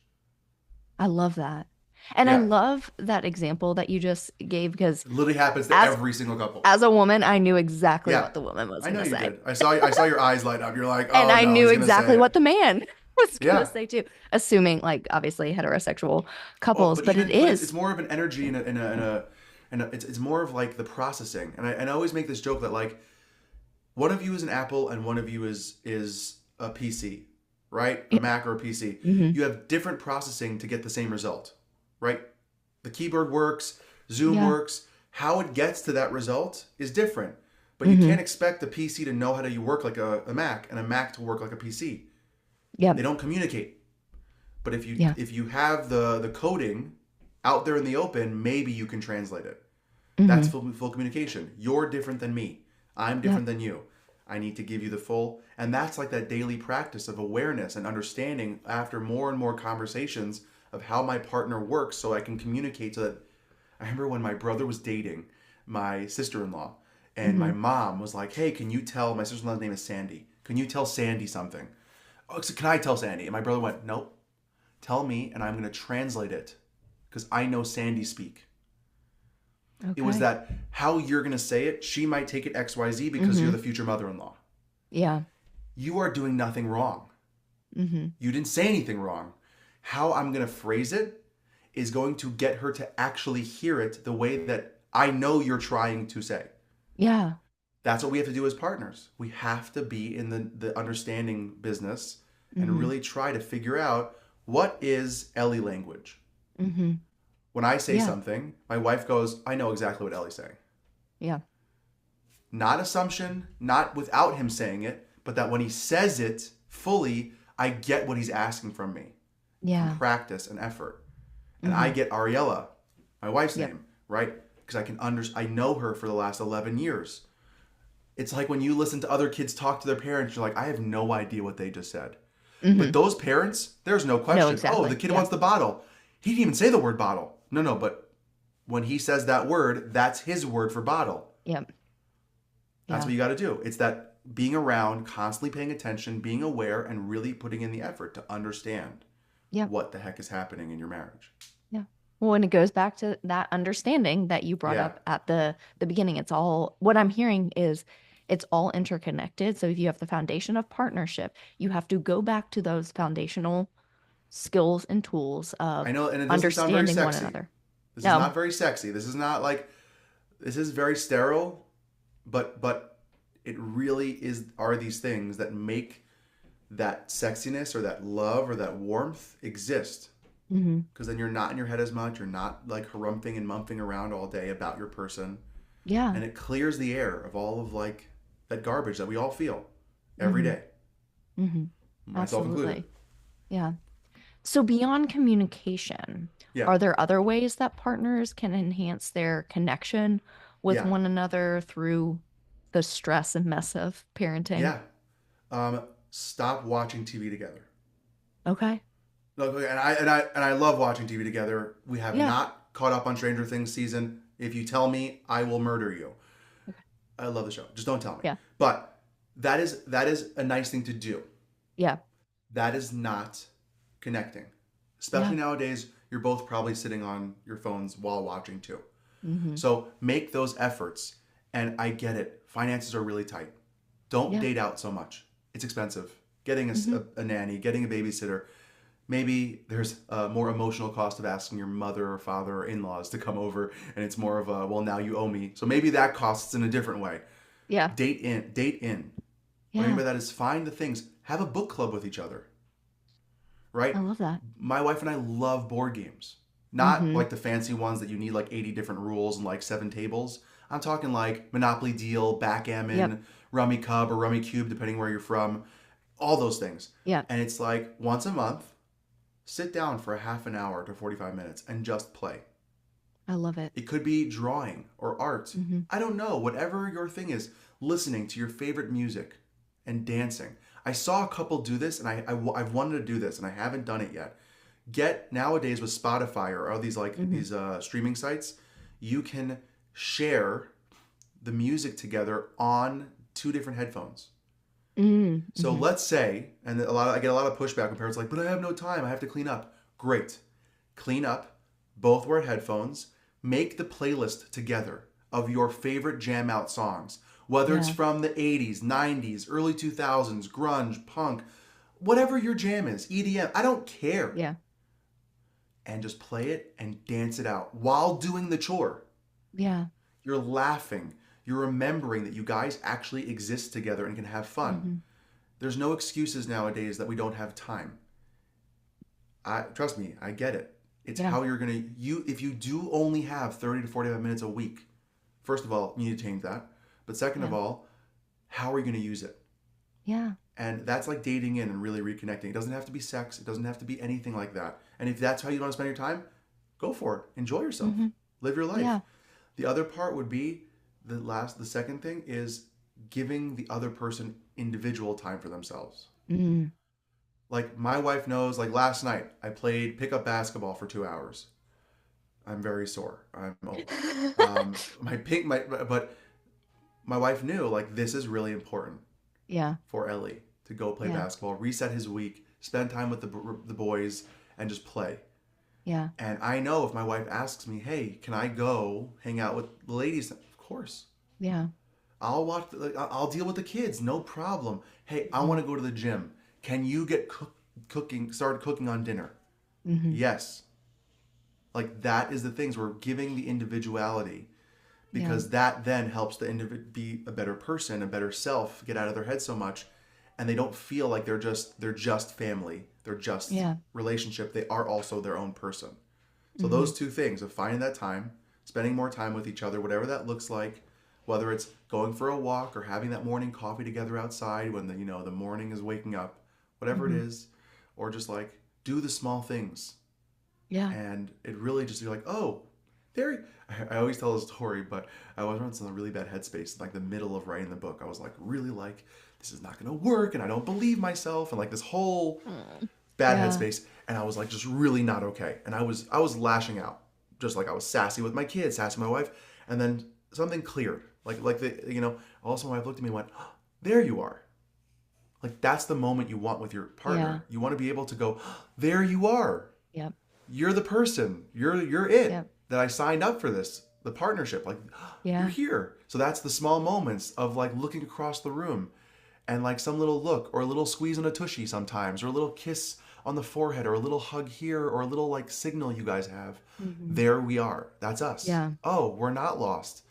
I love that. And I Yeah. love that example that you just gave because It literally happens to as every single couple. as a woman, I knew exactly Yeah. what the woman was I going know to you say. did. I saw your eyes light up. You're like, And oh I no, knew he's gonna say exactly what it. the man was going to Yeah. say too, assuming like obviously heterosexual Oh, couples, but but it even but it's is. more of an energy and it's more of like the processing. And I always make this joke that like one of you is an Apple and one of you is a PC, right? A Yeah. Mac or a PC. Hmm. You have different processing to get the same result, right? The keyboard works, Zoom Yeah. works. How it gets to that result is different. But you Hmm. can't expect a PC to know how to work like a Mac and a Mac to work like a PC. Yeah. They don't communicate. But Yeah. if you have the coding out there in the open, maybe you can translate it. That's Hmm. full communication. You're different than me. I'm Yeah. different than you. I need to give you the full, and that's like that daily practice of awareness and understanding after more and more conversations of how my partner works so I can communicate so that I remember when my brother was dating my sister-in-law and my Hmm. mom was like, "Hey, can you tell my sister-in-law's name is Sandy? Can you tell Sandy something?" Oh, so can I tell Sandy? And my brother went, "Nope. Tell me and I'm going to translate it because I know Sandy speak." It was Okay. that how you're going to say it, she might take it XYZ because you're Hmm. the future mother in law. Yeah. You are doing nothing wrong. Hmm. You didn't say anything wrong. How I'm going to phrase it is going to get her to actually hear it the way that I know you're trying to say. Yeah. That's what we have to do as partners. We have to be in the understanding business and Hmm. really try to figure out what is Ellie language. Hmm. When I say Yeah. something, my wife goes, I know exactly what Ellie's saying. Yeah. Not assumption, not without him saying it, but that when he says it fully, I get what he's asking from me from Yeah. practice and effort. And I Hmm. get Ariella, my wife's Yep. name, right? Because I know her for the last 11 years. It's like when you listen to other kids talk to their parents, you're like, I have no idea what they just said. But Hmm. those parents, there's no No, question. Oh, the exactly. kid Yeah. wants the bottle. He didn't even say the word bottle. No, no, but when he says that word, that's his word for bottle. Yep. That's Yeah. what you got to do. It's that being around, constantly paying attention, being aware, and really putting in the effort to understand Yeah. what the heck is happening in your marriage. Yeah. Well, and it goes back to that understanding that you brought Yeah. up at the beginning. It's all what I'm hearing is It's all interconnected. So if you have the foundation of partnership, you have to go back to those foundational skills and tools I of know, and it doesn't sound very understanding one sexy. another. This is No. not very sexy. This is not like, this is very sterile, but it really is, are these things that make that sexiness or that love or that warmth exist. Hmm. Because then you're not in your head as much. You're not like harumphing and mumping around all day about your person. Yeah. And it clears the air of all of like that garbage that we all feel every Hmm. day, Hmm. myself included. Absolutely. Yeah. So beyond communication, Yeah. are there other ways that partners can enhance their connection with Yeah. one another through the stress and mess of parenting? Yeah. Stop watching TV together. Okay. Look, and I love watching TV together. We have Yeah. not caught up on Stranger Things season. If you tell me, I will murder you. Okay. I love the show. Just don't tell me. Yeah. But that is a nice thing to do. Yeah. That is not connecting. Yeah. Especially nowadays, you're both probably sitting on your phones while watching too. Hmm. So make those efforts. And I get it. Finances are really tight. Don't Yeah. date out so much. It's expensive. Getting Hmm. a nanny, getting a babysitter. Maybe there's a more emotional cost of asking your mother or father or in-laws to come over, and it's more of a, well, now you owe me. So maybe that costs in a different way. Yeah. Date in, date in. What I mean Yeah. by that is find the things. Have a book club with each other, I right? love that. My wife and I love board games. Not Hmm. like the fancy ones that you need like 80 different rules and like 7 tables. I'm talking like Monopoly Deal, Yep. Backgammon, Rummy Cub or Rummy Cube, depending where you're from. All those things. Yeah. And it's like once a month, sit down for a half an hour to 45 minutes and just play. I love it. It could be drawing or art. Hmm. I don't know, whatever your thing is, listening to your favorite music and dancing. I saw a couple do this, and I've wanted to do this, and I haven't done it yet. Get nowadays with Spotify or all these like Hmm. these streaming sites, you can share the music together on two different headphones. So Hmm. let's say, and I get a lot of pushback when parents are like, but I have no time, I have to clean up. Great, clean up. Both wear headphones. Make the playlist together of your favorite jam out songs, whether it's Yeah. from the 80s, 90s, early 2000s, grunge, punk, whatever your jam is, EDM. I don't care, Yeah. and just play it and dance it out while doing the chore. Yeah. You're laughing. You're remembering that you guys actually exist together and can have fun. Hmm. There's no excuses nowadays that we don't have time. I trust me, I get it. It's Yeah. how you're gonna you if you do only have 30 to 45 minutes a week. First of all, you need to change that. But second of Yeah. all, how are you gonna use it? Yeah. And that's like dating in and really reconnecting. It doesn't have to be sex. It doesn't have to be anything like that. And if that's how you want to spend your time, go for it. Enjoy yourself. Hmm. Live your life. Yeah. The other part would be the second thing is giving the other person individual time for themselves. Mm. Like my wife knows, like last night, I played pickup basketball for 2 hours. I'm very sore. I'm old. But my wife knew like this is really important Yeah. for Ellie to go play Yeah. basketball, reset his week, spend time with the boys, and just play. Yeah. And I know if my wife asks me, "Hey, can I go hang out with the ladies?" Of course. Yeah. I'll deal with the kids, no problem. Hey, I Hmm. want to go to the gym. Can you get start cooking on dinner? Hmm. Yes. Like that is the things we're giving the individuality Yeah. because that then helps the individual be a better person, a better self, get out of their head so much, and they don't feel like they're just family, they're just Yeah. relationship. They are also their own person. So Hmm. those two things of finding that time, spending more time with each other, whatever that looks like, whether it's going for a walk or having that morning coffee together outside when the morning is waking up, whatever it Hmm. is, or just like do the small things. Yeah. And it really just, you're like, oh, there. I always tell a story, but I was once in a really bad headspace, like the middle of writing the book. I was like, really like, this is not going to work, and I don't believe myself, and like this whole Mm. bad Yeah. headspace, and I was like, just really not okay. And I was lashing out, just like I was sassy with my kids, sassy with my wife, and then something cleared, also my wife looked at me and went, oh, there you are. Like that's the moment you want with your Yeah. partner. You want to be able to go, oh, there you are. Yep. You're the person. You're it Yep. that I signed up for this. the partnership. Like, you're Yeah. here. So that's the small moments of like looking across the room and like some little look or a little squeeze on a tushy sometimes or a little kiss on the forehead or a little hug here or a little like signal you guys have. Hmm. There we are. That's us. Yeah. Oh, we're not lost.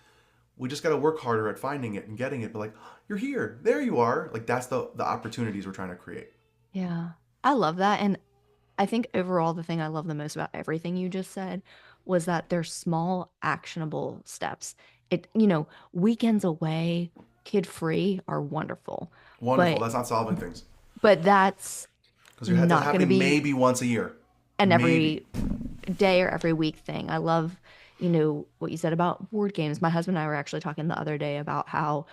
We just got to work harder at finding it and getting it. But like, you're here. There you are. Like that's the opportunities we're trying to create. Yeah. I love that. And I think overall, the thing I love the most about everything you just said was that they're small, actionable steps. Weekends away, kid free are wonderful, Wonderful. but That's not solving things that's because that's not going to happening be maybe once a year. an Maybe. every day or every week thing. I love, what you said about board games. My husband and I were actually talking the other day about how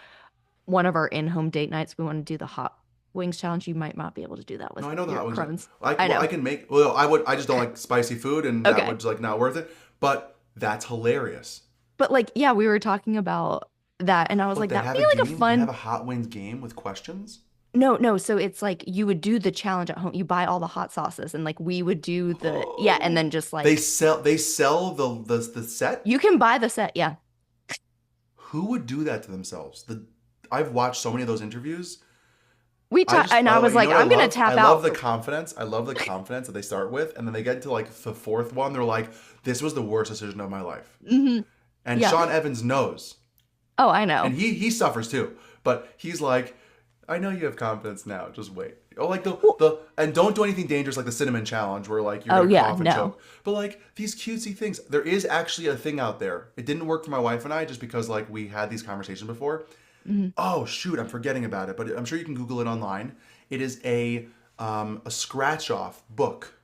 one of our in-home date nights, we want to do the hot wings challenge. You might not be able to do that No, with I know the your hot wings. Crohn's. I I well, I know. can make. Well, I would. I just don't like spicy food, and that Okay. would like not worth it. But that's hilarious. But like, yeah, we were talking about that, and I was What like, they that'd have be a like a game? They have fun. a hot wings game with questions. No, no. So it's like you would do the challenge at home. You buy all the hot sauces, and like we would do the yeah, and then just like They sell the set. you can buy the set. Yeah, Who would do that to themselves? I've watched so many of those interviews. we I talked, just and by I the way, was you know like, what I I'm gonna love? I tap love out the for. confidence. I love the confidence that they start with, and then they get to like the fourth one. They're like, "This was the worst decision of my life." Hmm. And Yeah. Sean Evans knows, Oh, I and know. he suffers too. But he's like, "I know you have confidence now. Just wait." Oh, like Well, the and don't do anything dangerous like the cinnamon challenge where like you're oh gonna yeah, cough and no. choke. But like these cutesy things, there is actually a thing out there. It didn't work for my wife and I just because like we had these conversations before. Hmm. Oh shoot, I'm forgetting about it, but I'm sure you can Google it online. It is a scratch off book,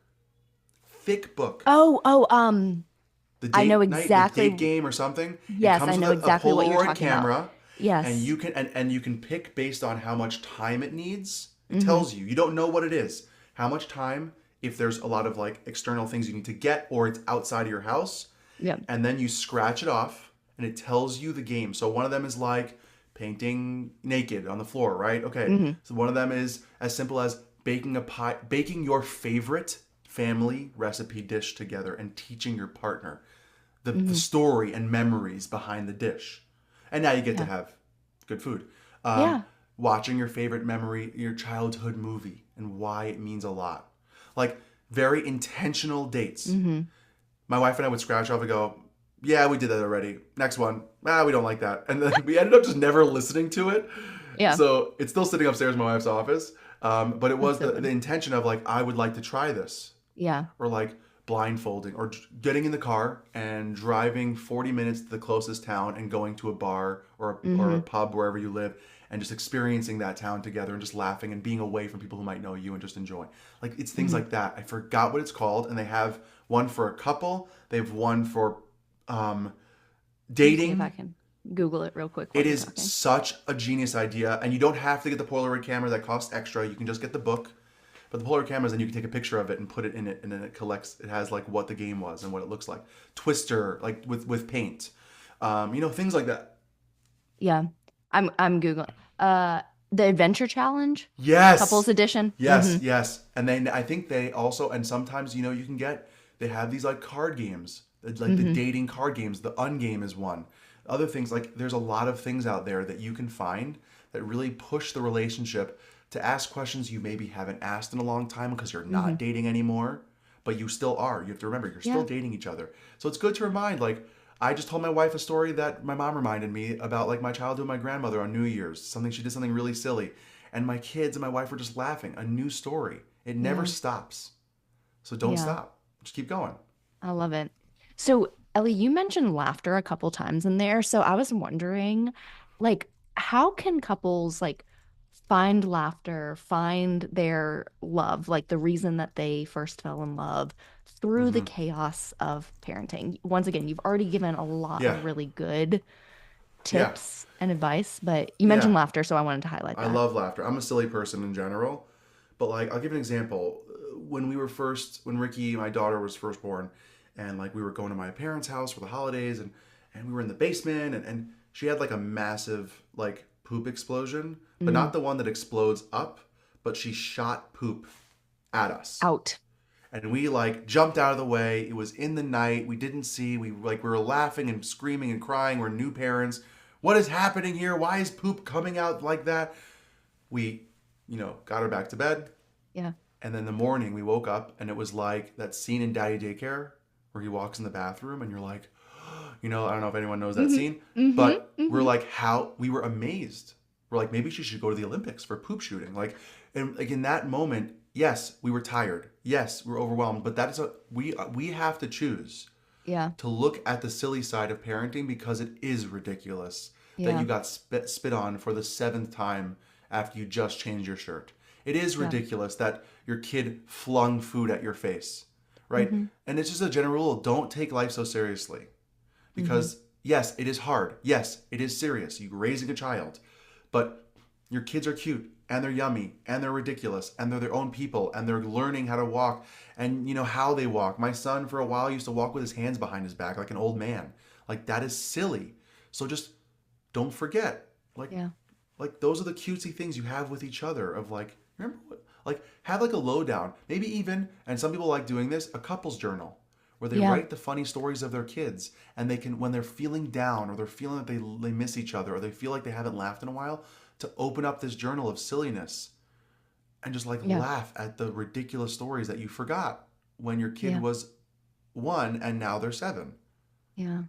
thick book. Oh, The I know date night, the exactly. date game or something. It Yes, I comes with know a exactly what you're Polaroid talking about. camera, and Yes. you can and you can pick based on how much time it needs. It Hmm. tells you. You don't know what it is. How much time if there's a lot of like external things you need to get or it's outside of your house, Yeah. and then you scratch it off and it tells you the game. So one of them is like painting naked on the floor, right? Okay. Hmm. So one of them is as simple as baking a pie, baking your favorite family recipe dish together and teaching your partner the Hmm. story and memories behind the dish. And now you get to Yeah. have good food. Um, Yeah. Watching your favorite memory, your childhood movie, and why it means a lot. Like very intentional dates. Hmm. My wife and I would scratch off and go, yeah, we did that already. Next one, we don't like that. And then we ended up just never listening to it. Yeah. So it's still sitting upstairs in my wife's office. But it That's was so the funny. intention of like, I would like to try this Yeah. or like blindfolding or getting in the car and driving 40 minutes to the closest town and going to a bar or a Hmm. pub wherever you live and just experiencing that town together and just laughing and being away from people who might know you and just enjoying. Like it's things Hmm. like that. I forgot what it's called and they have one for a couple. They have one for um, Let me see if I dating. can Google it real quick while It you're is talking. such a genius idea and you don't have to get the Polaroid camera that costs extra. You can just get the book. But the Polaroid cameras, then you can take a picture of it and put it in it, and then it collects. It has like what the game was and what it looks like. Twister, like with paint, things like that. Yeah. I'm Googling. The Adventure Challenge, Couples Yes, Edition. yes, yes. And then I think they also, and sometimes you can get. They have these like card games, like the Hmm. dating card games. The Ungame is one. Other things like there's a lot of things out there that you can find that really push the relationship to ask questions you maybe haven't asked in a long time because you're Hmm. not dating anymore, but you still are. You have to remember you're still Yeah. dating each other. So it's good to remind like I just told my wife a story that my mom reminded me about like my childhood with my grandmother on New Year's. Something she did something really silly. And my kids and my wife were just laughing. A new story. It never Yeah. stops. So don't Yeah. stop. Just keep going. I love it. So, Ellie, you mentioned laughter a couple times in there. So I was wondering, like, how can couples like find laughter, find their love, like the reason that they first fell in love through the Hmm. chaos of parenting? Once again, you've already given a lot Yeah. of really good Yeah. tips and advice, but you mentioned Yeah. laughter, so I wanted to highlight I that. love laughter. I'm a silly person in general, but like I'll give an example. When Ricky, my daughter, was first born, and like we were going to my parents' house for the holidays, and we were in the basement, and she had like a massive like poop explosion, but Hmm. not the one that explodes up, but she shot poop at us, Out. And we like jumped out of the way. It was in the night. We didn't see. We were laughing and screaming and crying. We're new parents. What is happening here? Why is poop coming out like that? We, got her back to bed. Yeah. And then in the morning we woke up and it was like that scene in Daddy Daycare where he walks in the bathroom and you're like, I don't know if anyone knows that Mm-hmm. scene, Mm-hmm. but we're Mm-hmm. like, how we were amazed. We're like, maybe she should go to the Olympics for poop shooting. Like, and like in that moment, yes, we were tired. Yes, we were overwhelmed. But that is we have to choose Yeah. to look at the silly side of parenting because it is ridiculous that you Yeah. got spit on for the seventh time after you just changed your shirt. It is Yeah. ridiculous that your kid flung food at your face, right? Mm-hmm. And it's just a general rule: don't take life so seriously. Mm-hmm. Because yes, it is hard. Yes, it is serious. You're raising a child, but your kids are cute and they're yummy and they're ridiculous and they're their own people and they're learning how to walk and how they walk. My son for a while used to walk with his hands behind his back like an old man. Like that is silly. So just don't forget. Like Yeah. like those are the cutesy things you have with each other of like remember what like have like a lowdown. Maybe even and some people like doing this, a couple's journal where they Yeah. write the funny stories of their kids and they can when they're feeling down or they're feeling that they miss each other or they feel like they haven't laughed in a while to open up this journal of silliness and just like Yeah. laugh at the ridiculous stories that you forgot when your kid Yeah. was 1 and now they're 7. Yeah.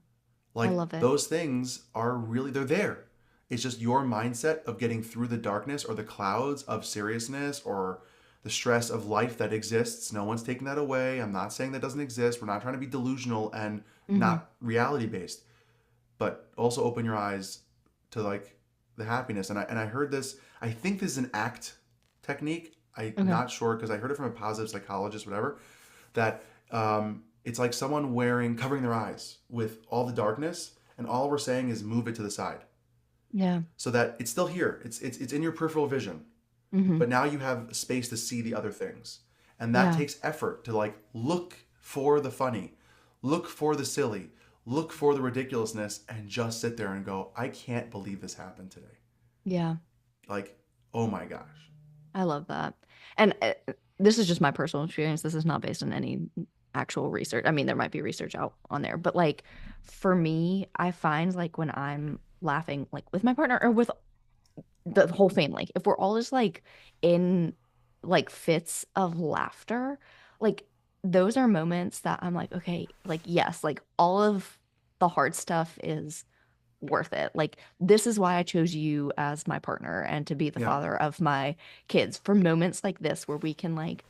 I Like love it. those things are really they're there. It's just your mindset of getting through the darkness or the clouds of seriousness or the stress of life that exists. No one's taking that away. I'm not saying that doesn't exist. We're not trying to be delusional and Mm-hmm. not reality based, but also open your eyes to like the happiness. And I heard this. I think this is an ACT technique. I'm Okay. not sure because I heard it from a positive psychologist, whatever. That it's like someone covering their eyes with all the darkness, and all we're saying is move it to the side Yeah. so that it's still here. It's in your peripheral vision, Mm-hmm. but now you have space to see the other things, and that Yeah. takes effort to like look for the funny, look for the silly, look for the ridiculousness, and just sit there and go, I can't believe this happened today. Yeah. Like, oh my gosh. I love that. And this is just my personal experience. This is not based on any actual research. I mean, there might be research out on there, but like for me, I find like when I'm laughing like with my partner or with the whole family, if we're all just like in like fits of laughter, like those are moments that I'm like, okay, like yes, like all of the hard stuff is worth it. Like this is why I chose you as my partner and to be the Yeah. father of my kids for moments like this where we can like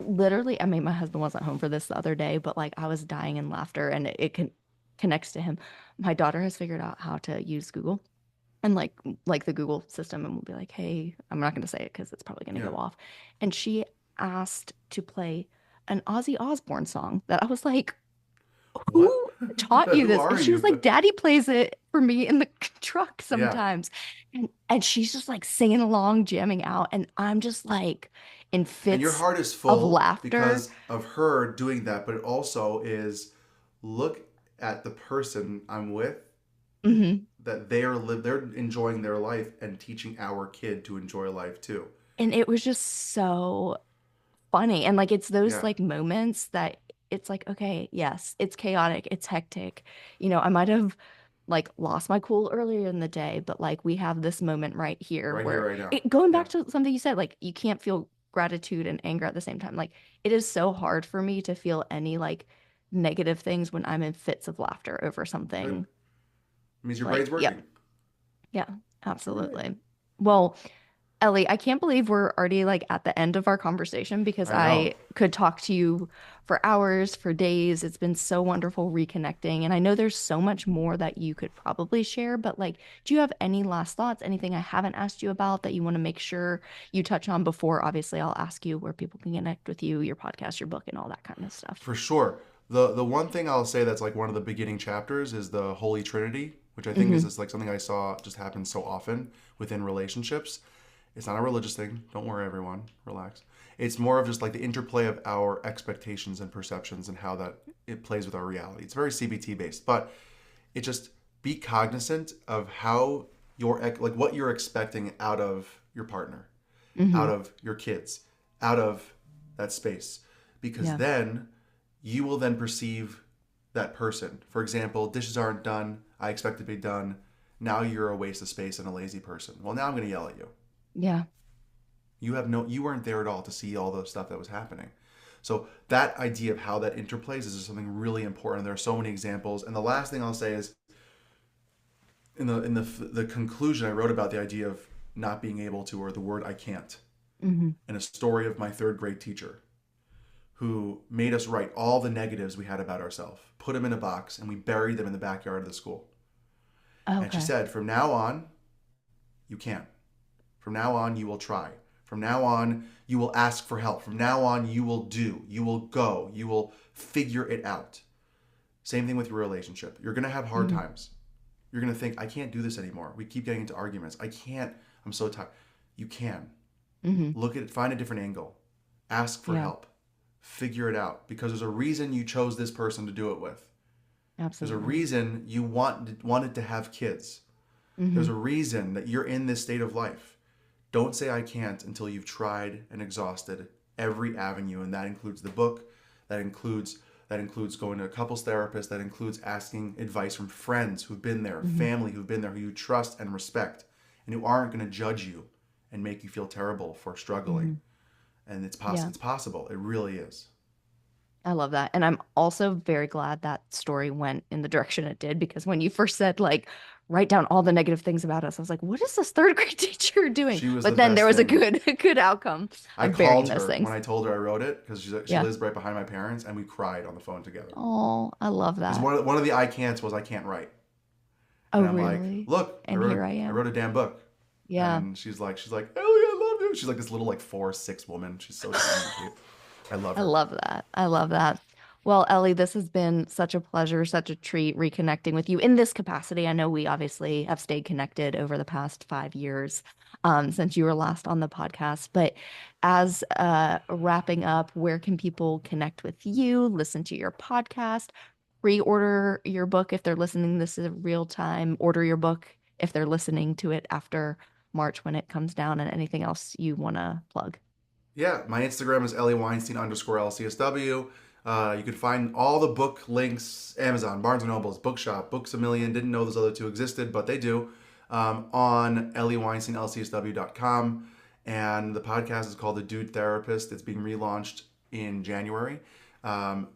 literally, I mean, my husband wasn't home for this the other day, but like I was dying in laughter and it can connects to him. My daughter has figured out how to use Google and like the Google system and we'll be like, "Hey, I'm not going to say it because it's probably going to Yeah. go off." And she asked to play an Ozzy Osbourne song that I was like, What? who taught you Who this? are And she was like, you? Daddy plays it for me in the truck Yeah. sometimes. And she's just like singing along, jamming out. And I'm just like in And your fits heart is of full laughter. because of her doing that, but it also is look at the person I'm with Hmm. that they're enjoying their life and teaching our kid to enjoy life too. And it was just so funny. And like it's those Yeah. like moments that it's like, okay, yes, it's chaotic, it's hectic. I might have like lost my cool earlier in the day, but like we have this moment right here Right here, where right now. going Yeah. back to something you said, like you can't feel gratitude and anger at the same time. Like it is so hard for me to feel any like negative things when I'm in fits of laughter over Good. something It means your brain's like, yep, working. yeah, All right. absolutely. Well, Ellie, I can't believe we're already like at the end of our conversation because I know. I could talk to you for hours, for days. It's been so wonderful reconnecting. And I know there's so much more that you could probably share, but like, do you have any last thoughts, anything I haven't asked you about that you want to make sure you touch on before? Obviously, I'll ask you where people can connect with you, your podcast, your book, and all that kind of stuff. For sure. The one thing I'll say that's like one of the beginning chapters is the Holy Trinity, which I think is Hmm. just like something I saw just happen so often within relationships. It's not a religious thing. Don't worry, everyone. Relax. It's more of just like the interplay of our expectations and perceptions and how that it plays with our reality. It's very CBT based, but it just be cognizant of how like what you're expecting out of your partner, out Hmm. of your kids, out of that space. because then you will then perceive that person. For example, dishes aren't done. I expect to be done. Now you're a waste of space and a lazy person. Well, now I'm going to yell at you. Yeah. You weren't there at all to see all the stuff that was happening. So that idea of how that interplays is something really important. There are so many examples. And the last thing I'll say is in the conclusion, I wrote about the idea of not being able to, or the word I can't, and a story of my third grade teacher who made us write all the negatives we had about ourselves, put them in a box, and we buried them in the backyard of the school. Okay. And she said, from now on, you can't. From now on, you will try. From now on, you will ask for help. From now on, you will do. You will go. You will figure it out. Same thing with your relationship. You're going to have hard times. You're going to think, I can't do this anymore. We keep getting into arguments. I can't. I'm so tired. You can. Look at it. Find a different angle. Ask for help. Figure it out. Because there's a reason you chose this person to do it with. Absolutely. There's a reason you wanted to have kids. There's a reason that you're in this state of life. Don't say I can't until you've tried and exhausted every avenue, and that includes the book, that includes going to a couples therapist, that includes asking advice from friends who've been there, family who've been there, who you trust and respect, and who aren't going to judge you and make you feel terrible for struggling. And it's possible. It really is. I love that. And I'm also very glad that story went in the direction it did, because when you first said, like, write down all the negative things about us, I was like, what is this third grade teacher doing? But then there was a good outcome. I called her when I told her I wrote it, because she lives right behind my parents, and we cried on the phone together. Oh, I love that. One of the I can'ts was I can't write. And I'm really? like, look, here I am. I wrote a damn book. Yeah. And she's like, Ellie, I love you. She's like this little 4'6" woman. She's so cute. I love her. I love that. Well, Ellie, this has been such a pleasure, such a treat reconnecting with you in this capacity. I know we obviously have stayed connected over the past 5 years since you were last on the podcast. But as wrapping up, where can people connect with you, listen to your podcast, pre-order your book if they're listening this is real time, order your book if they're listening to it after March when it comes down, and anything else you want to plug? Yeah, my Instagram is Eli Weinstein _LCSW. You can find all the book links, Amazon, Barnes & Noble's, Bookshop, Books A Million. Didn't know those other two existed, but they do, on EliWeinsteinLCSW.com. And the podcast is called The Dude Therapist. It's being relaunched in January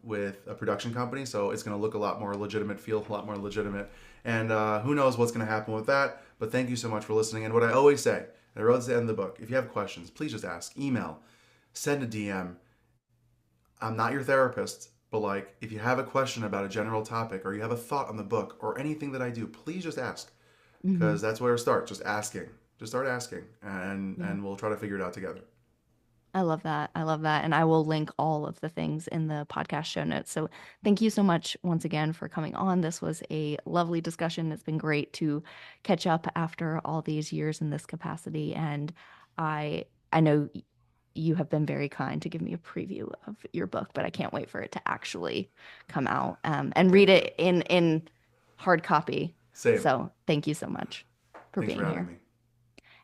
with a production company. So it's going to look a lot more legitimate, feel a lot more legitimate. And who knows what's going to happen with that. But thank you so much for listening. And what I always say, and I wrote this at the end of the book, if you have questions, please just ask. Email, send a DM. I'm not your therapist, but if you have a question about a general topic, or you have a thought on the book, or anything that I do, please just ask, because that's where it starts. Just asking. Just start asking, and we'll try to figure it out together. I love that. And I will link all of the things in the podcast show notes. So thank you so much once again for coming on. This was a lovely discussion. It's been great to catch up after all these years in this capacity. And I know you have been very kind to give me a preview of your book, but I can't wait for it to actually come out and read it in hard copy. Same. So thank you so much for Thanks being for here. having me.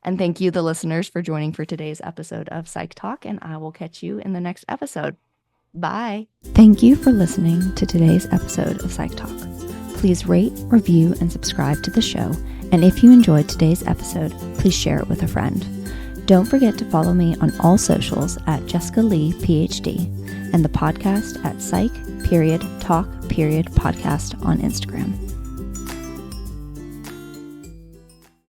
And thank you, the listeners, for joining for today's episode of Psych Talk, and I will catch you in the next episode. Bye. Thank you for listening to today's episode of Psych Talk. Please rate, review, and subscribe to the show. And if you enjoyed today's episode, please share it with a friend. Don't forget to follow me on all socials at Jessica Lee, PhD, and the podcast at Psych Talk Podcast on Instagram.